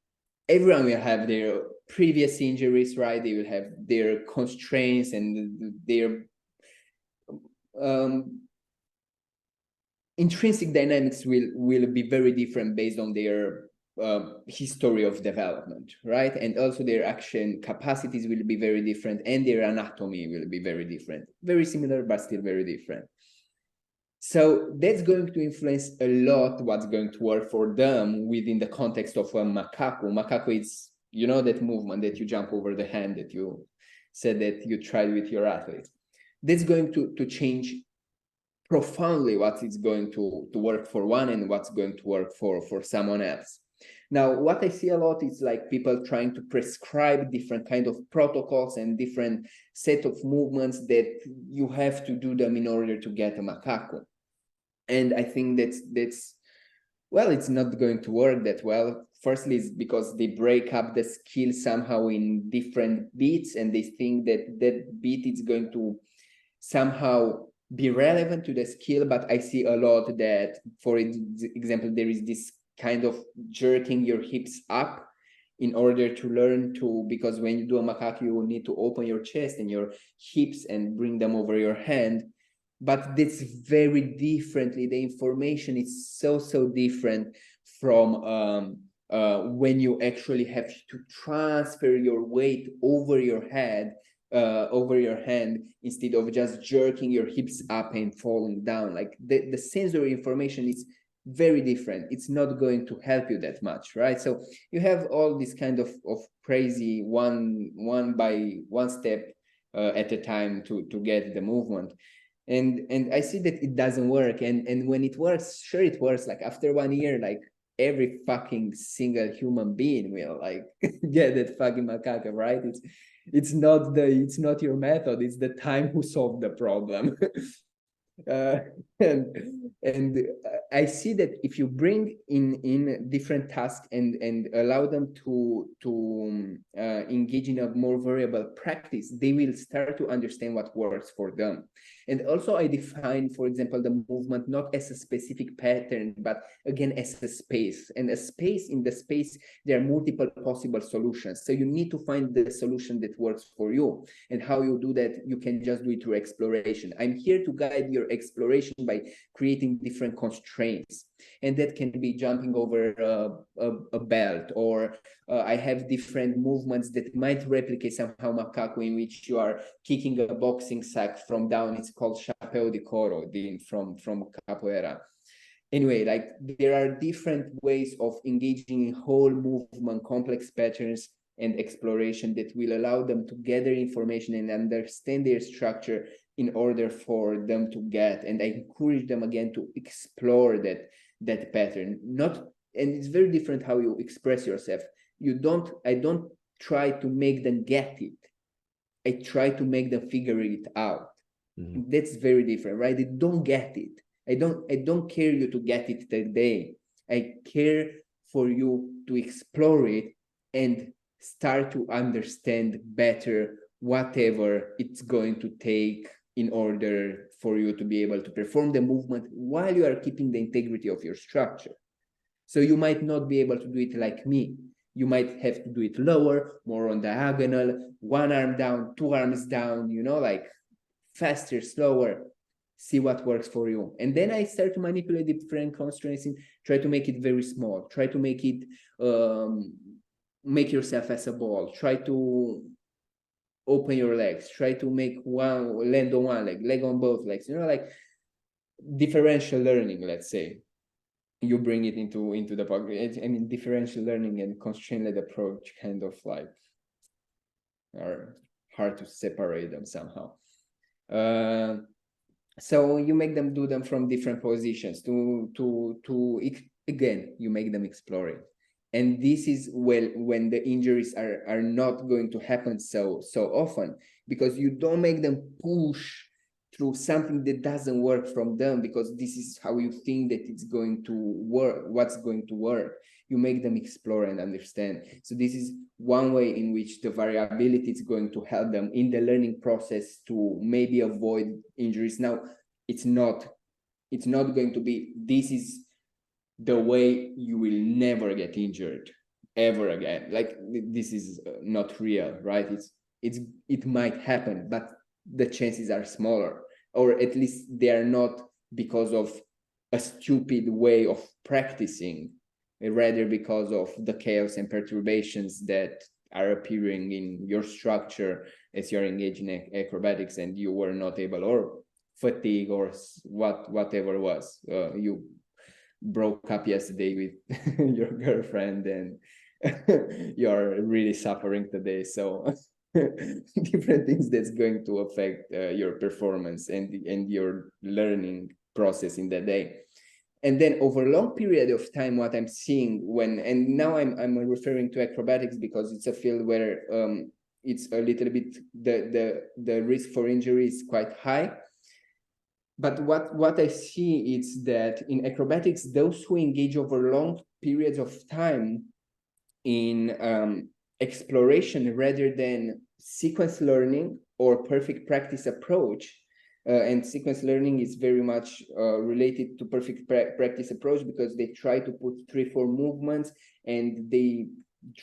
everyone will have their previous injuries, right? They will have their constraints and their intrinsic dynamics will be very different based on their history of development, right? And also their action capacities will be very different, and their anatomy will be very different. Very similar, but still very different. So that's going to influence a lot what's going to work for them within the context of a macaco. Macaco is, you know, that movement that you jump over the hand that you said that you tried with your athletes. That's going to change profoundly what is going to work for one and what's going to work for someone else. Now, what I see a lot is like people trying to prescribe different kind of protocols and different set of movements that you have to do them in order to get a macaco. And I think that's well, it's not going to work that well. Firstly, it's because they break up the skill somehow in different beats, and they think that that beat is going to somehow be relevant to the skill. But I see a lot that, for example, there is this kind of jerking your hips up in order to learn to, because when you do a macaco, you will need to open your chest and your hips and bring them over your hand. But that's very differently. The information is so different from when you actually have to transfer your weight over your head, over your hand, instead of just jerking your hips up and falling down. Like the sensory information is very different. It's not going to help you that much, right? So you have all this kind of crazy one by one step at a time to get the movement. And I see that it doesn't work. And when it works, sure, it works. Like after 1 year, like every fucking single human being will like get that fucking macaco, right? It's not your method, it's the time who solved the problem. And I see that if you bring in different tasks and allow them to engage in a more variable practice, they will start to understand what works for them. And also I define, for example, the movement not as a specific pattern, but again as a space. And a space, in the space there are multiple possible solutions, so you need to find the solution that works for you. And how you do that, you can just do it through exploration. I'm here to guide your exploration by creating different constraints, and that can be jumping over a belt, or I have different movements that might replicate somehow macaco, in which you are kicking a boxing sack from down. It's called chapéu de coro from capoeira. Anyway, like there are different ways of engaging in whole movement, complex patterns and exploration that will allow them to gather information and understand their structure in order for them to get. And I encourage them again to explore that pattern. And it's very different how you express yourself. I don't try to make them get it. I try to make them figure it out. Mm-hmm. That's very different, right? They don't get it. I don't care you to get it today. I care for you to explore it and start to understand better whatever it's going to take in order for you to be able to perform the movement while you are keeping the integrity of your structure. So you might not be able to do it like me. You might have to do it lower, more on diagonal, one arm down, two arms down, like faster, slower. See what works for you. And then I start to manipulate different constraints and try to make it very small. Try to make it, make yourself as a ball. Try to open your legs. Try to make land on one leg on both legs. Like differential learning, let's say. You bring it into the pocket. I mean, differential learning and constraint-led approach kind of like are hard to separate them somehow. So you make them do them from different positions again, you make them explore it. And this is when the injuries are not going to happen so often, because you don't make them push through something that doesn't work from them, because this is how you think that it's going to work, what's going to work. You make them explore and understand. So this is one way in which the variability is going to help them in the learning process to maybe avoid injuries. Now, it's not going to be, this is the way you will never get injured ever again. Like this is not real, right? It might happen, but the chances are smaller. or at least they are not because of a stupid way of practicing, rather because of the chaos and perturbations that are appearing in your structure as you're engaging in acrobatics and you were not able, or fatigue, or whatever was. You broke up yesterday with your girlfriend and you're really suffering today. So different things that's going to affect your performance and your learning process in the day. And then over a long period of time, what I'm seeing and now I'm referring to acrobatics because it's a field where it's a little bit, the risk for injury is quite high. But what I see is that in acrobatics, those who engage over long periods of time in exploration rather than sequence learning or perfect practice approach, and sequence learning is very much related to perfect practice approach because they try to put 3-4 movements and they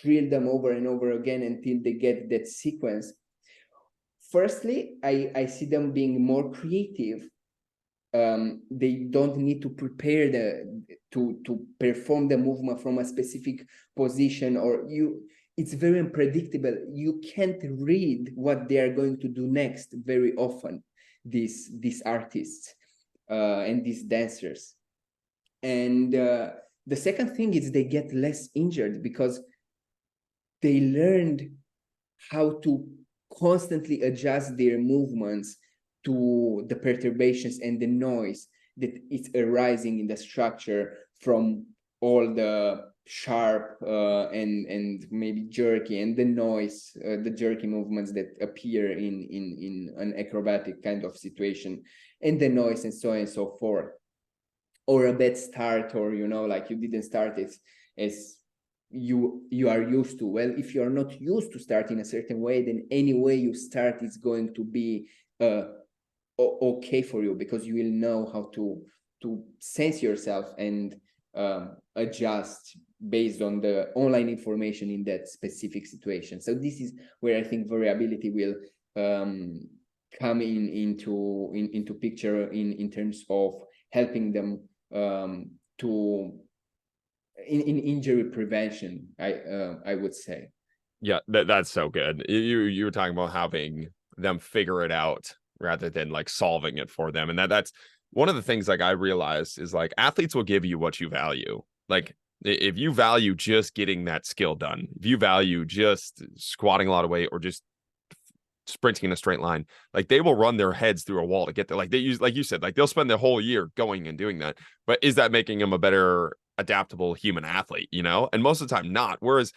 drill them over and over again until they get that sequence. Firstly, I see them being more creative. They don't need to prepare to perform the movement from a specific position, or it's very unpredictable. You can't read what they are going to do next very often, these artists and these dancers. And the second thing is they get less injured because they learned how to constantly adjust their movements to the perturbations and the noise that is arising in the structure from all the sharp and maybe jerky and the noise, the jerky movements that appear in an acrobatic kind of situation, and the noise and so on and so forth. Or a bad start, or like you didn't start as you are used to. Well, if you are not used to starting a certain way, then any way you start is going to be okay for you, because you will know how to sense yourself and adjust based on the online information in that specific situation. So this is where I think variability will come into picture in terms of helping them in injury prevention, I would say. Yeah, that's so good. You were talking about having them figure it out rather than like solving it for them. And that's one of the things like I realized is like athletes will give you what you value. Like if you value just getting that skill done, if you value just squatting a lot of weight or just sprinting in a straight line, like they will run their heads through a wall to get there. Like they use, like you said, like they'll spend their whole year going and doing that. But is that making them a better adaptable human athlete, And most of the time not. Whereas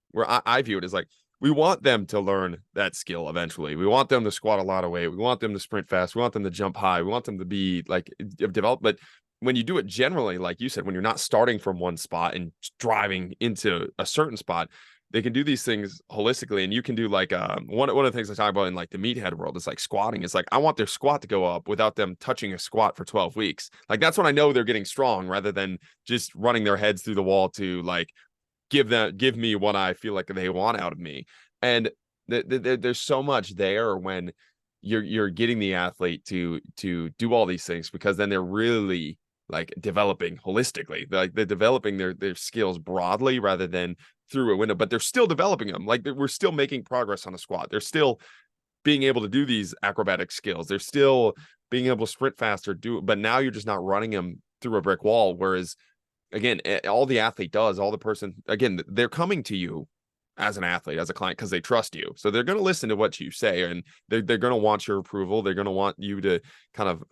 where I view it as like, we want them to learn that skill eventually. We want them to squat a lot of weight. We want them to sprint fast. We want them to jump high. We want them to be like developed. But when you do it generally, like you said, when you're not starting from one spot and driving into a certain spot, they can do these things holistically. And you can do like one of the things I talk about in like the meathead world is like squatting. It's like, I want their squat to go up without them touching a squat for 12 weeks. Like that's when I know they're getting strong, rather than just running their heads through the wall to like give me what I feel like they want out of me. And there's so much there when you're getting the athlete to do all these things, because then they're really like developing holistically. Like they're developing their skills broadly rather than through a window, but they're still developing them. Like we're still making progress on a squat. They're still being able to do these acrobatic skills. They're still being able to sprint faster, but now you're just not running them through a brick wall. Whereas again, all the athlete does, all the person, again, they're coming to you as an athlete, as a client, because they trust you. So they're going to listen to what you say, and they're going to want your approval. They're going to want you to kind of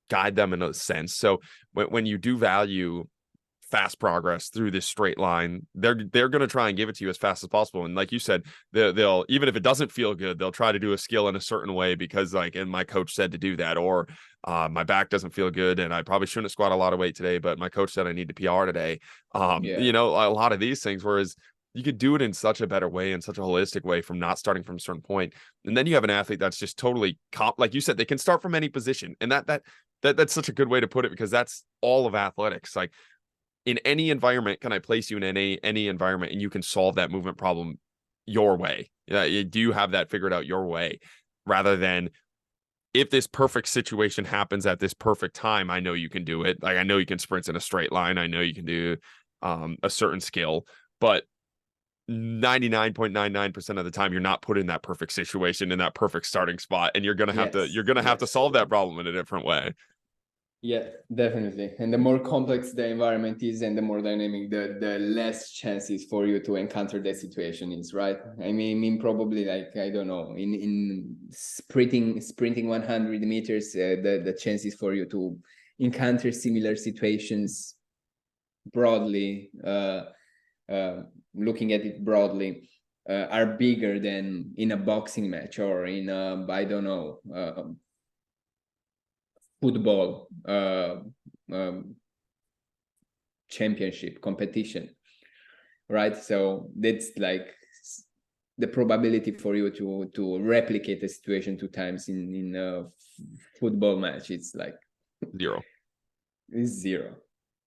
guide them in a sense. So when you do value fast progress through this straight line, they're going to try and give it to you as fast as possible. And like you said, they'll even if it doesn't feel good, they'll try to do a skill in a certain way because like, and my coach said to do that, or my back doesn't feel good and I probably shouldn't squat a lot of weight today, but my coach said I need to PR today. A lot of these things, whereas you could do it in such a better way, in such a holistic way, from not starting from a certain point. And then you have an athlete that's just totally like you said, they can start from any position. And that's such a good way to put it, because that's all of athletics. Like in any environment, can I place you in any environment and you can solve that movement problem your way? Do you have that figured out your way, rather than if this perfect situation happens at this perfect time, I know you can do it. Like, I know you can sprint in a straight line. I know you can do a certain skill, but 99.99% of the time, you're not put in that perfect situation, in that perfect starting spot. And you're going to have to, have to solve that problem in a different way. Yeah, definitely. And the more complex the environment is and the more dynamic, the less chances for you to encounter that situation is, right? I mean probably like, I don't know, in sprinting 100 meters, the chances for you to encounter similar situations broadly, looking at it broadly, are bigger than in a boxing match or in a, I don't know, football championship competition, right? So that's like the probability for you to replicate the situation 2 times in a football match, it's like Zero. It's 0.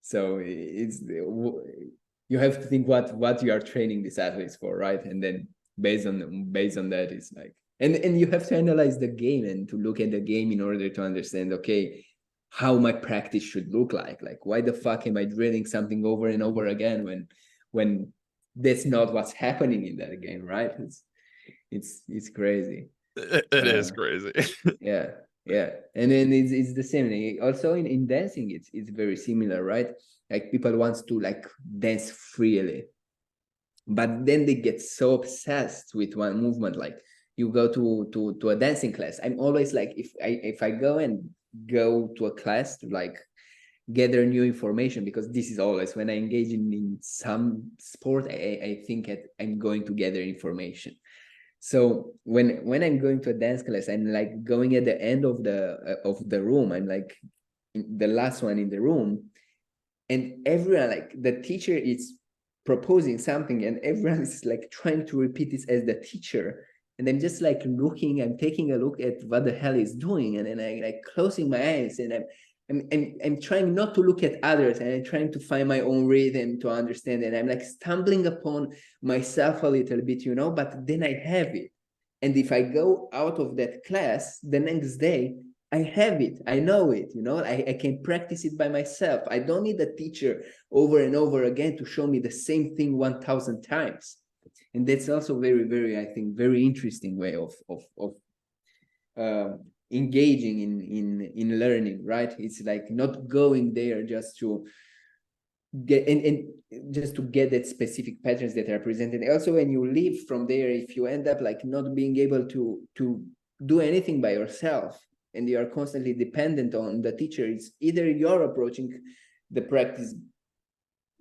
So it's, you have to think what you are training these athletes for, right? And then based on that, it's like, and you have to analyze the game and to look at the game in order to understand, okay, how my practice should look like. Like, why the fuck am I drilling something over and over again when that's not what's happening in that game, right? It's crazy. It is crazy. Yeah. And then it's the same thing. Also in dancing, it's very similar, right? Like, people want to like dance freely, but then they get so obsessed with one movement. Like, you go to a dancing class, I'm always like, if I go to a class to like gather new information, because this is always when I engage in some sport, I think I'm going to gather information. So when I'm going to a dance class, I'm like going at the end of the room. I'm like the last one in the room, and everyone, like, the teacher is proposing something, and everyone is like trying to repeat this as the teacher. And I'm just like looking, I'm taking a look at what the hell he's doing, and then I like closing my eyes, and I'm trying not to look at others, and I'm trying to find my own rhythm to understand. And I'm like stumbling upon myself a little bit, but then I have it. And if I go out of that class the next day, I have it, I know it, I can practice it by myself. I don't need a teacher over and over again to show me the same thing 1,000 times. And that's also very, very, I think, very interesting way of engaging in learning, right? It's like not going there just to get and just to get that specific patterns that are presented. Also, when you leave from there, if you end up like not being able to do anything by yourself, and you are constantly dependent on the teacher, it's either you're approaching the practice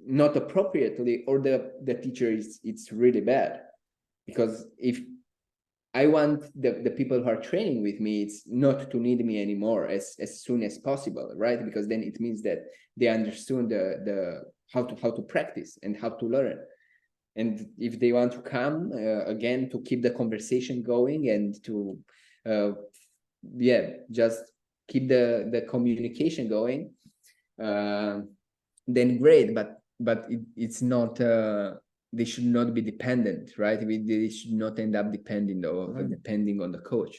not appropriately, or the teacher it's really bad. Because if I want the people who are training with me, it's not to need me anymore as soon as possible, right? Because then it means that they understood the how to practice and how to learn. And if they want to come again to keep the conversation going and to just keep the communication going, then great. But it's not. They should not be dependent, right? They should not end up depending on the coach.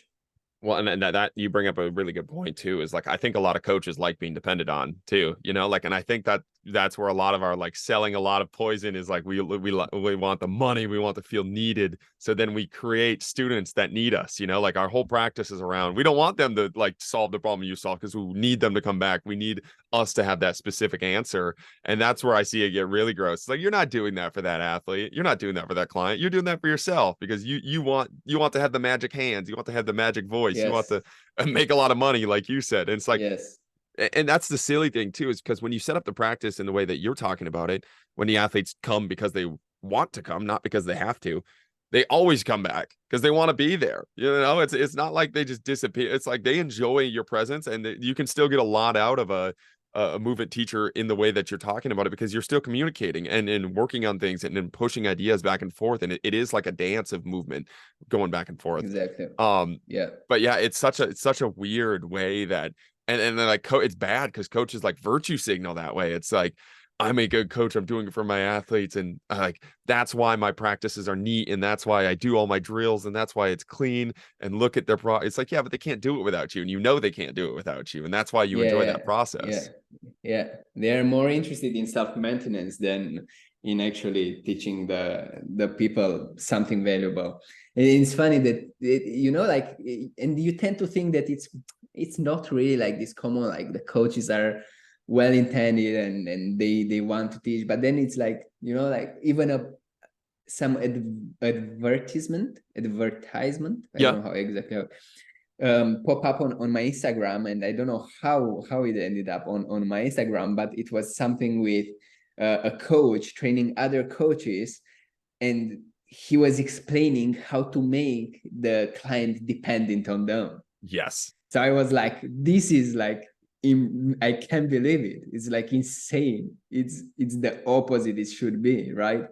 Well, and that you bring up a really good point too, is like, I think a lot of coaches like being depended on too, like, and I think that's where a lot of our like selling a lot of poison is. Like, we want the money, we want to feel needed. So then we create students that need us, like our whole practice is around, we don't want them to like solve the problem you solve, because we need them to come back. We need us to have that specific answer. And that's where I see it get really gross. It's like, you're not doing that for that athlete. You're not doing that for that client. You're doing that for yourself, because you want to have the magic hands. You want to have the magic voice. Yes. You want to make a lot of money, like you said. And it's like, yes. And that's the silly thing too, is because when you set up the practice in the way that you're talking about it, when the athletes come because they want to come, not because they have to, they always come back because they want to be there. It's not like they just disappear. It's like they enjoy your presence, and you can still get a lot out of a movement teacher in the way that you're talking about it, because you're still communicating and working on things and pushing ideas back and forth. And it is like a dance of movement going back and forth. Exactly. But yeah, it's such a weird way that, and then like it's bad because coaches like virtue signal that way. It's like, I'm a good coach. I'm doing it for my athletes. And like, that's why my practices are neat. And that's why I do all my drills. And that's why it's clean. And look at their it's like, yeah, but they can't do it without you. And you know, they can't do it without you. And that's why you enjoy Yeah, that yeah, process. yeah. They're more interested in self-maintenance than in actually teaching the people something valuable. And it's funny that like, and you tend to think that it's not really like this common, like the coaches are well intended and they want to teach, but then it's like, like even some advertisement, I don't Yeah. know how exactly pop up on my Instagram, and I don't know how it ended up on my Instagram, but it was something with a coach training other coaches, and he was explaining how to make the client dependent on them. Yes. So I was like, this is like, I can't believe it. It's like insane. It's the opposite it should be, right?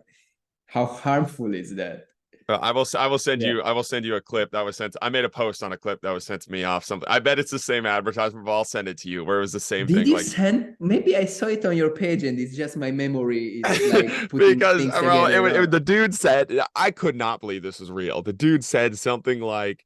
How harmful is that? I will send Yeah. you a clip that was sent. I made a post on a clip that was sent to me off something. I bet it's the same advertisement, but I'll send it to you where it was the same Did thing. you Like, send? Maybe I saw it on your page, and it's just my memory is like putting because things bro, together now. the dude said, I could not believe this was real. The dude said something like,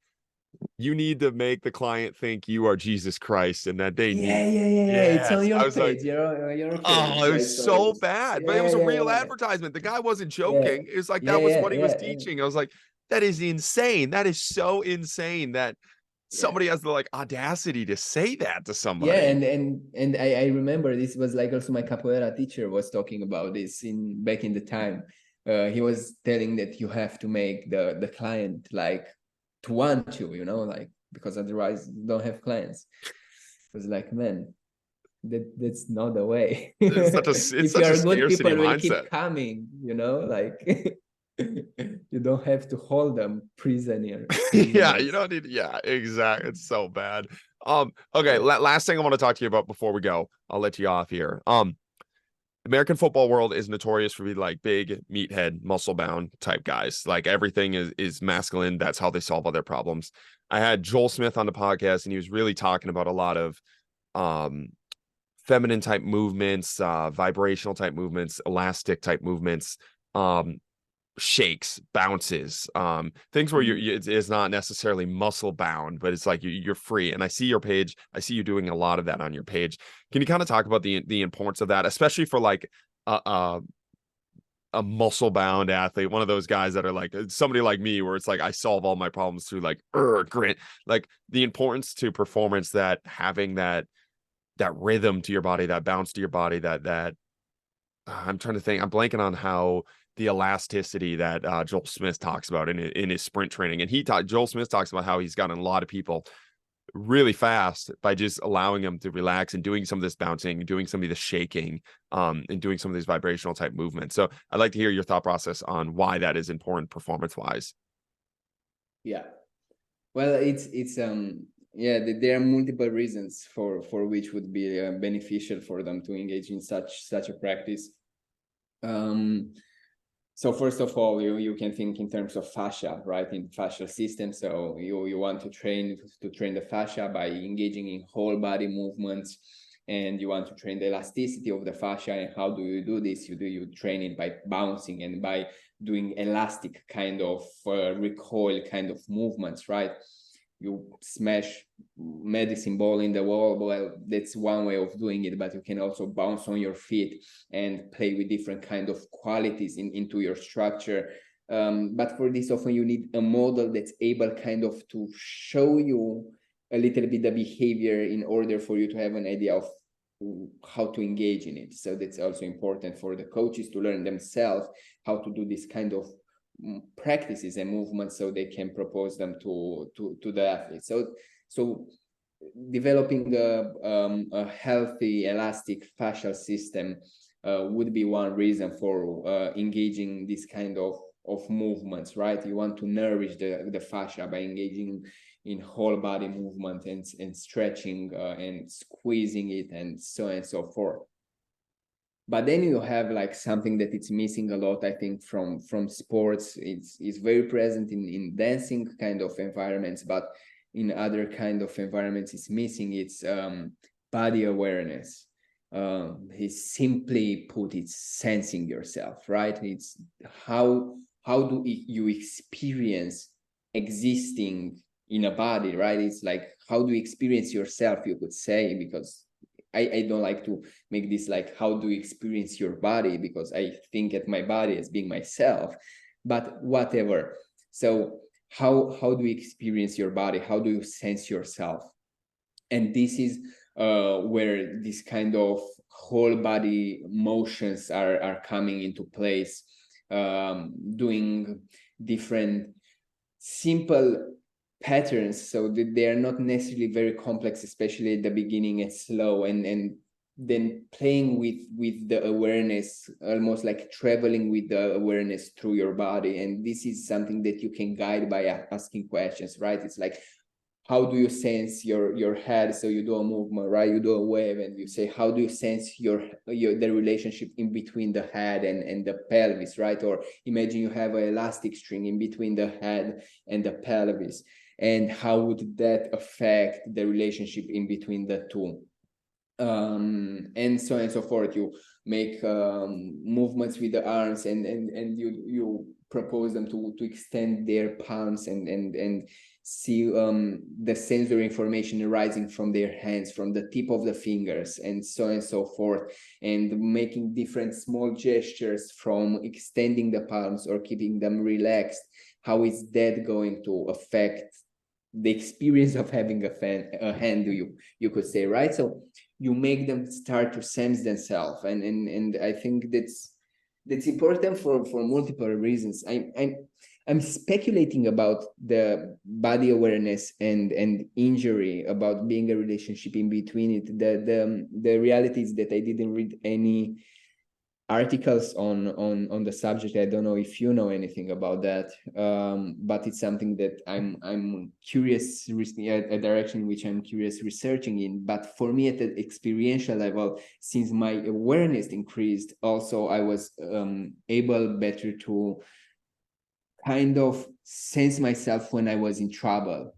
you need to make the client think you are Jesus Christ and that they need. Yeah. It's on Yes. I your was like, page. Your page. oh, it So I was saw it. so bad, but it was a real Yeah. advertisement. The guy wasn't Yeah. joking. It was like, Yeah. that was Yeah. what he was Yeah. teaching. I was like, that is insane. That is so insane that Yeah. somebody has the like audacity to say that to Yeah. somebody. And I remember this was like also my capoeira teacher was talking about this back in the time. He was telling that you have to make the client like to want you, like, because otherwise you don't have clients. It was like, man, that's not the way. It's If you such a are good, scarcity people will mindset. keep coming, like you don't have to hold them Yeah, you prisoners. don't need. Yeah, exactly. It's so bad. Okay. Last thing I want to talk to you about before we go. I'll let you off here. American football world is notorious for being like big meathead, muscle bound type guys. Like everything is masculine. That's how they solve all their problems. I had Joel Smith on the podcast, and he was really talking about a lot of um feminine type movements, vibrational type movements, elastic type movements, shakes, bounces, things where it's not necessarily muscle bound, but it's like you're free. And I see your page. I see you doing a lot of that on your page. Can you kind of talk about the importance of that, especially for like a muscle bound athlete, one of those guys that are like somebody like me, where it's like I solve all my problems through like grit, like the importance to performance, that having that rhythm to your body, that bounce to your body, that I'm trying to think. I'm blanking on how the elasticity that Joel Smith talks about in his sprint training. And Joel Smith talks about how he's gotten a lot of people really fast by just allowing them to relax and doing some of this bouncing, doing some of this shaking, and doing some of these vibrational type movements. So I'd like to hear your thought process on why that is important performance wise. Yeah. Well, it's yeah, there are multiple reasons for which would be beneficial for them to engage in such a practice. So first of all, you can think in terms of fascia, right? In fascial system. So you want to train the fascia by engaging in whole body movements, and you want to train the elasticity of the fascia. And how do you do this? You train it by bouncing and by doing elastic kind of recoil kind of movements, right? You smash medicine ball in the wall. Well, that's one way of doing it, but you can also bounce on your feet and play with different kind of qualities into your structure. But for this, often you need a model that's able kind of to show you a little bit the behavior in order for you to have an idea of how to engage in it. So that's also important for the coaches to learn themselves how to do this kind of practices and movements, so they can propose them to the athletes. So developing a healthy elastic fascial system would be one reason for engaging this kind of movements, right? You want to nourish the fascia by engaging in whole body movement and stretching and squeezing it and so on and so forth. But then you have like something that it's missing a lot, I think, from sports. It's very present in dancing kind of environments, but in other kind of environments it's missing. It's body awareness. is simply put, it's sensing yourself, right? It's how do you experience existing in a body, right? It's like, how do you experience yourself, you could say, because I don't like to make this like, how do you experience your body, because I think at my body as being myself, but whatever. So how do you experience your body? How do you sense yourself? And this is where this kind of whole body motions are coming into place, doing different simple patterns, so that they are not necessarily very complex, especially at the beginning. It's slow, and then playing with the awareness, almost like traveling with the awareness through your body. And this is something that you can guide by asking questions, right? It's like, how do you sense your head? So you do a movement, right? You do a wave, and you say, how do you sense the relationship in between the head and the pelvis, right? Or imagine you have an elastic string in between the head and the pelvis, and how would that affect the relationship in between the two? And so on and so forth. You make movements with the arms, and you propose them to extend their palms and see the sensory information arising from their hands, from the tip of the fingers, and so on and so forth, and making different small gestures from extending the palms or keeping them relaxed. How is that going to affect the experience of having a hand, you could say, right? So you make them start to sense themselves, and I think that's important for multiple reasons. I'm speculating about the body awareness and injury, about being a relationship in between it. The reality is that I didn't read any articles on the subject. I don't know if you know anything about that, but it's something that I'm curious, a direction in which I'm curious researching in. But for me, at the experiential level, since my awareness increased, also I was able better to kind of sense myself when I was in trouble,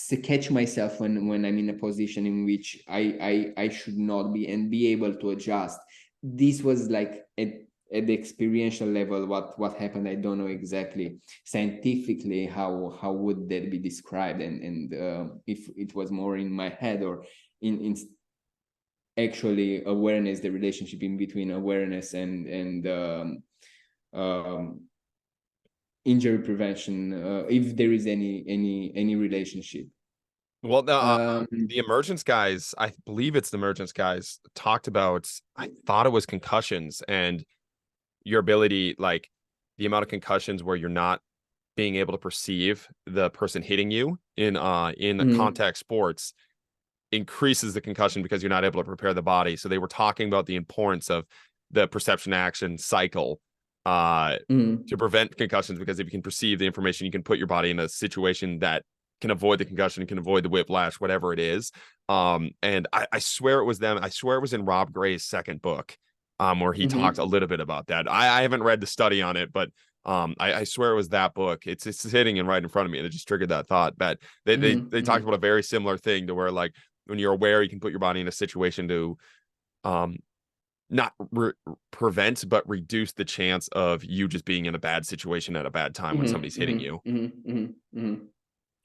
to catch myself when I'm in a position in which I should not be, and be able to adjust. This was like at the experiential level what happened. I don't know exactly scientifically how would that be described, and if it was more in my head or in actually awareness, the relationship in between awareness and injury prevention, if there is any relationship. Well, the emergence guys, I believe it's the emergence guys, talked about, I thought it was concussions and your ability, like the amount of concussions where you're not being able to perceive the person hitting you in contact sports increases the concussion because you're not able to prepare the body. So they were talking about the importance of the perception action cycle to prevent concussions, because if you can perceive the information, you can put your body in a situation that can avoid the concussion, can avoid the whiplash, whatever it is. And I swear it was them. I swear it was in Rob Gray's second book, where he talked a little bit about that. I haven't read the study on it, but I swear it was that book. It's sitting right in front of me, and it just triggered that thought. But they talked about a very similar thing, to where, like, when you're aware, you can put your body in a situation to not prevent, but reduce the chance of you just being in a bad situation at a bad time when somebody's hitting you.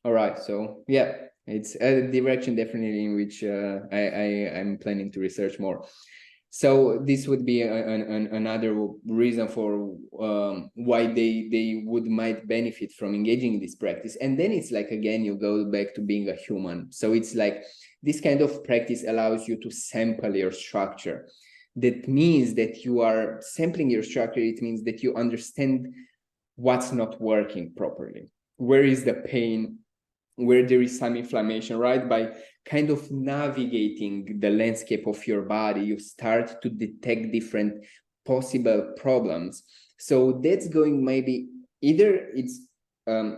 All right, so yeah, it's a direction definitely in which I'm planning to research more. So this would be another reason for why they might benefit from engaging in this practice. And then it's like, again, you go back to being a human. So it's like this kind of practice allows you to sample your structure. That means that you are sampling your structure. It means that you understand what's not working properly. Where is the pain? Where there is some inflammation, right? By kind of navigating the landscape of your body, you start to detect different possible problems. So that's going, maybe either it's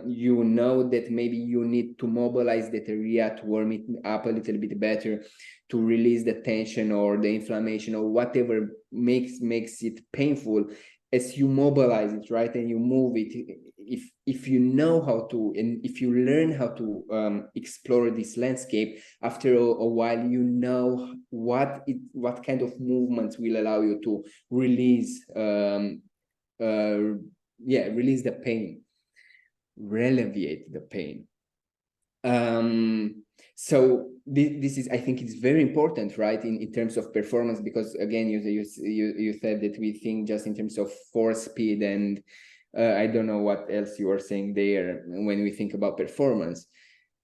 you know that maybe you need to mobilize that area to warm it up a little bit better, to release the tension or the inflammation or whatever makes it painful. As you mobilize it, right, and you move it, if you know how to, and if you learn how to explore this landscape, after a while, you know what kind of movements will allow you to release release the pain, alleviate the pain. So this is, I think it's very important, right, in terms of performance, because again, you said that we think just in terms of force, speed, and I don't know what else you are saying there when we think about performance.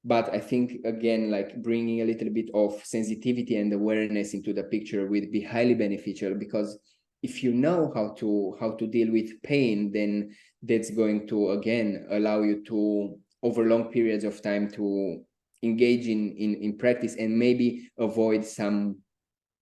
But I think, again, like bringing a little bit of sensitivity and awareness into the picture would be highly beneficial, because if you know how to deal with pain, then that's going to, again, allow you to, over long periods of time, to engage in practice and maybe avoid some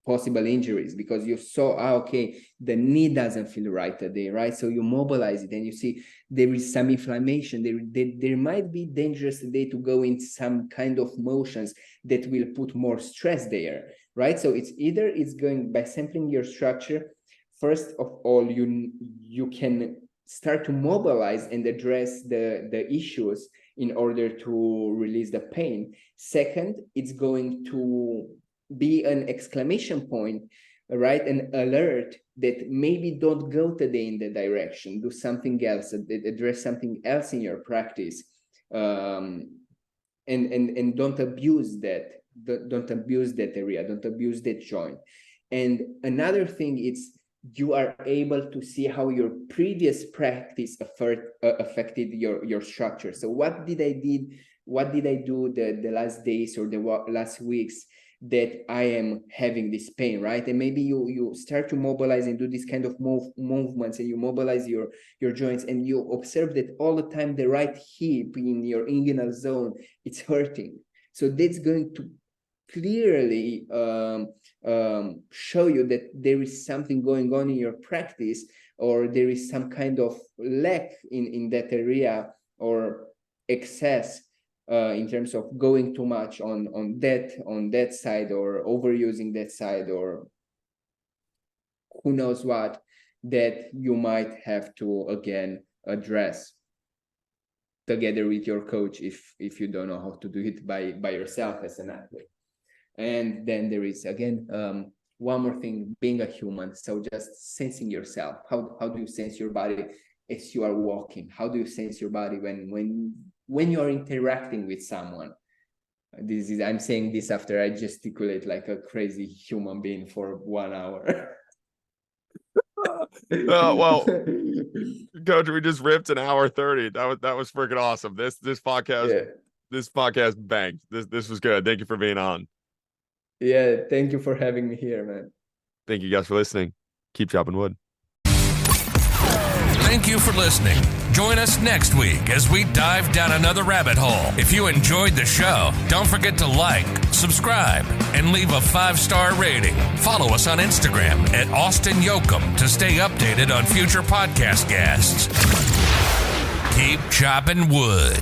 possible injuries, because you saw, okay, the knee doesn't feel right today, right? So you mobilize it and you see there is some inflammation. There might be dangerous today to go in some kind of motions that will put more stress there, right? So it's going by sampling your structure. First of all, you can start to mobilize and address the issues in order to release the pain. Second, it's going to be an exclamation point, right? An alert that maybe don't go today in the direction, do something else, address something else in your practice, and don't abuse that. Don't abuse that area, don't abuse that joint. And another thing is, you are able to see how your previous practice affected your structure. So what did I do the last days or the last weeks that I am having this pain, right? And maybe you start to mobilize and do this kind of movements, and you mobilize your joints, and you observe that all the time the right hip in your inguinal zone, it's hurting. So that's going to clearly show you that there is something going on in your practice, or there is some kind of lack in that area, or excess in terms of going too much on that side, or overusing that side, or who knows what, that you might have to again address together with your coach if you don't know how to do it by yourself as an athlete. And then there is, again, one more thing, being a human. So just sensing yourself. How do you sense your body as you are walking? How do you sense your body when you are interacting with someone? I'm saying this after I gesticulate like a crazy human being for 1 hour. Well, Coach, we just ripped an hour 30. That was freaking awesome. This podcast, This podcast banged. This was good. Thank you for being on. Yeah, thank you for having me here, man. Thank you guys for listening. Keep chopping wood. Thank you for listening. Join us next week as we dive down another rabbit hole. If you enjoyed the show, don't forget to like, subscribe, and leave a 5-star rating. Follow us on Instagram at Austin Yokum to stay updated on future podcast guests. Keep chopping wood.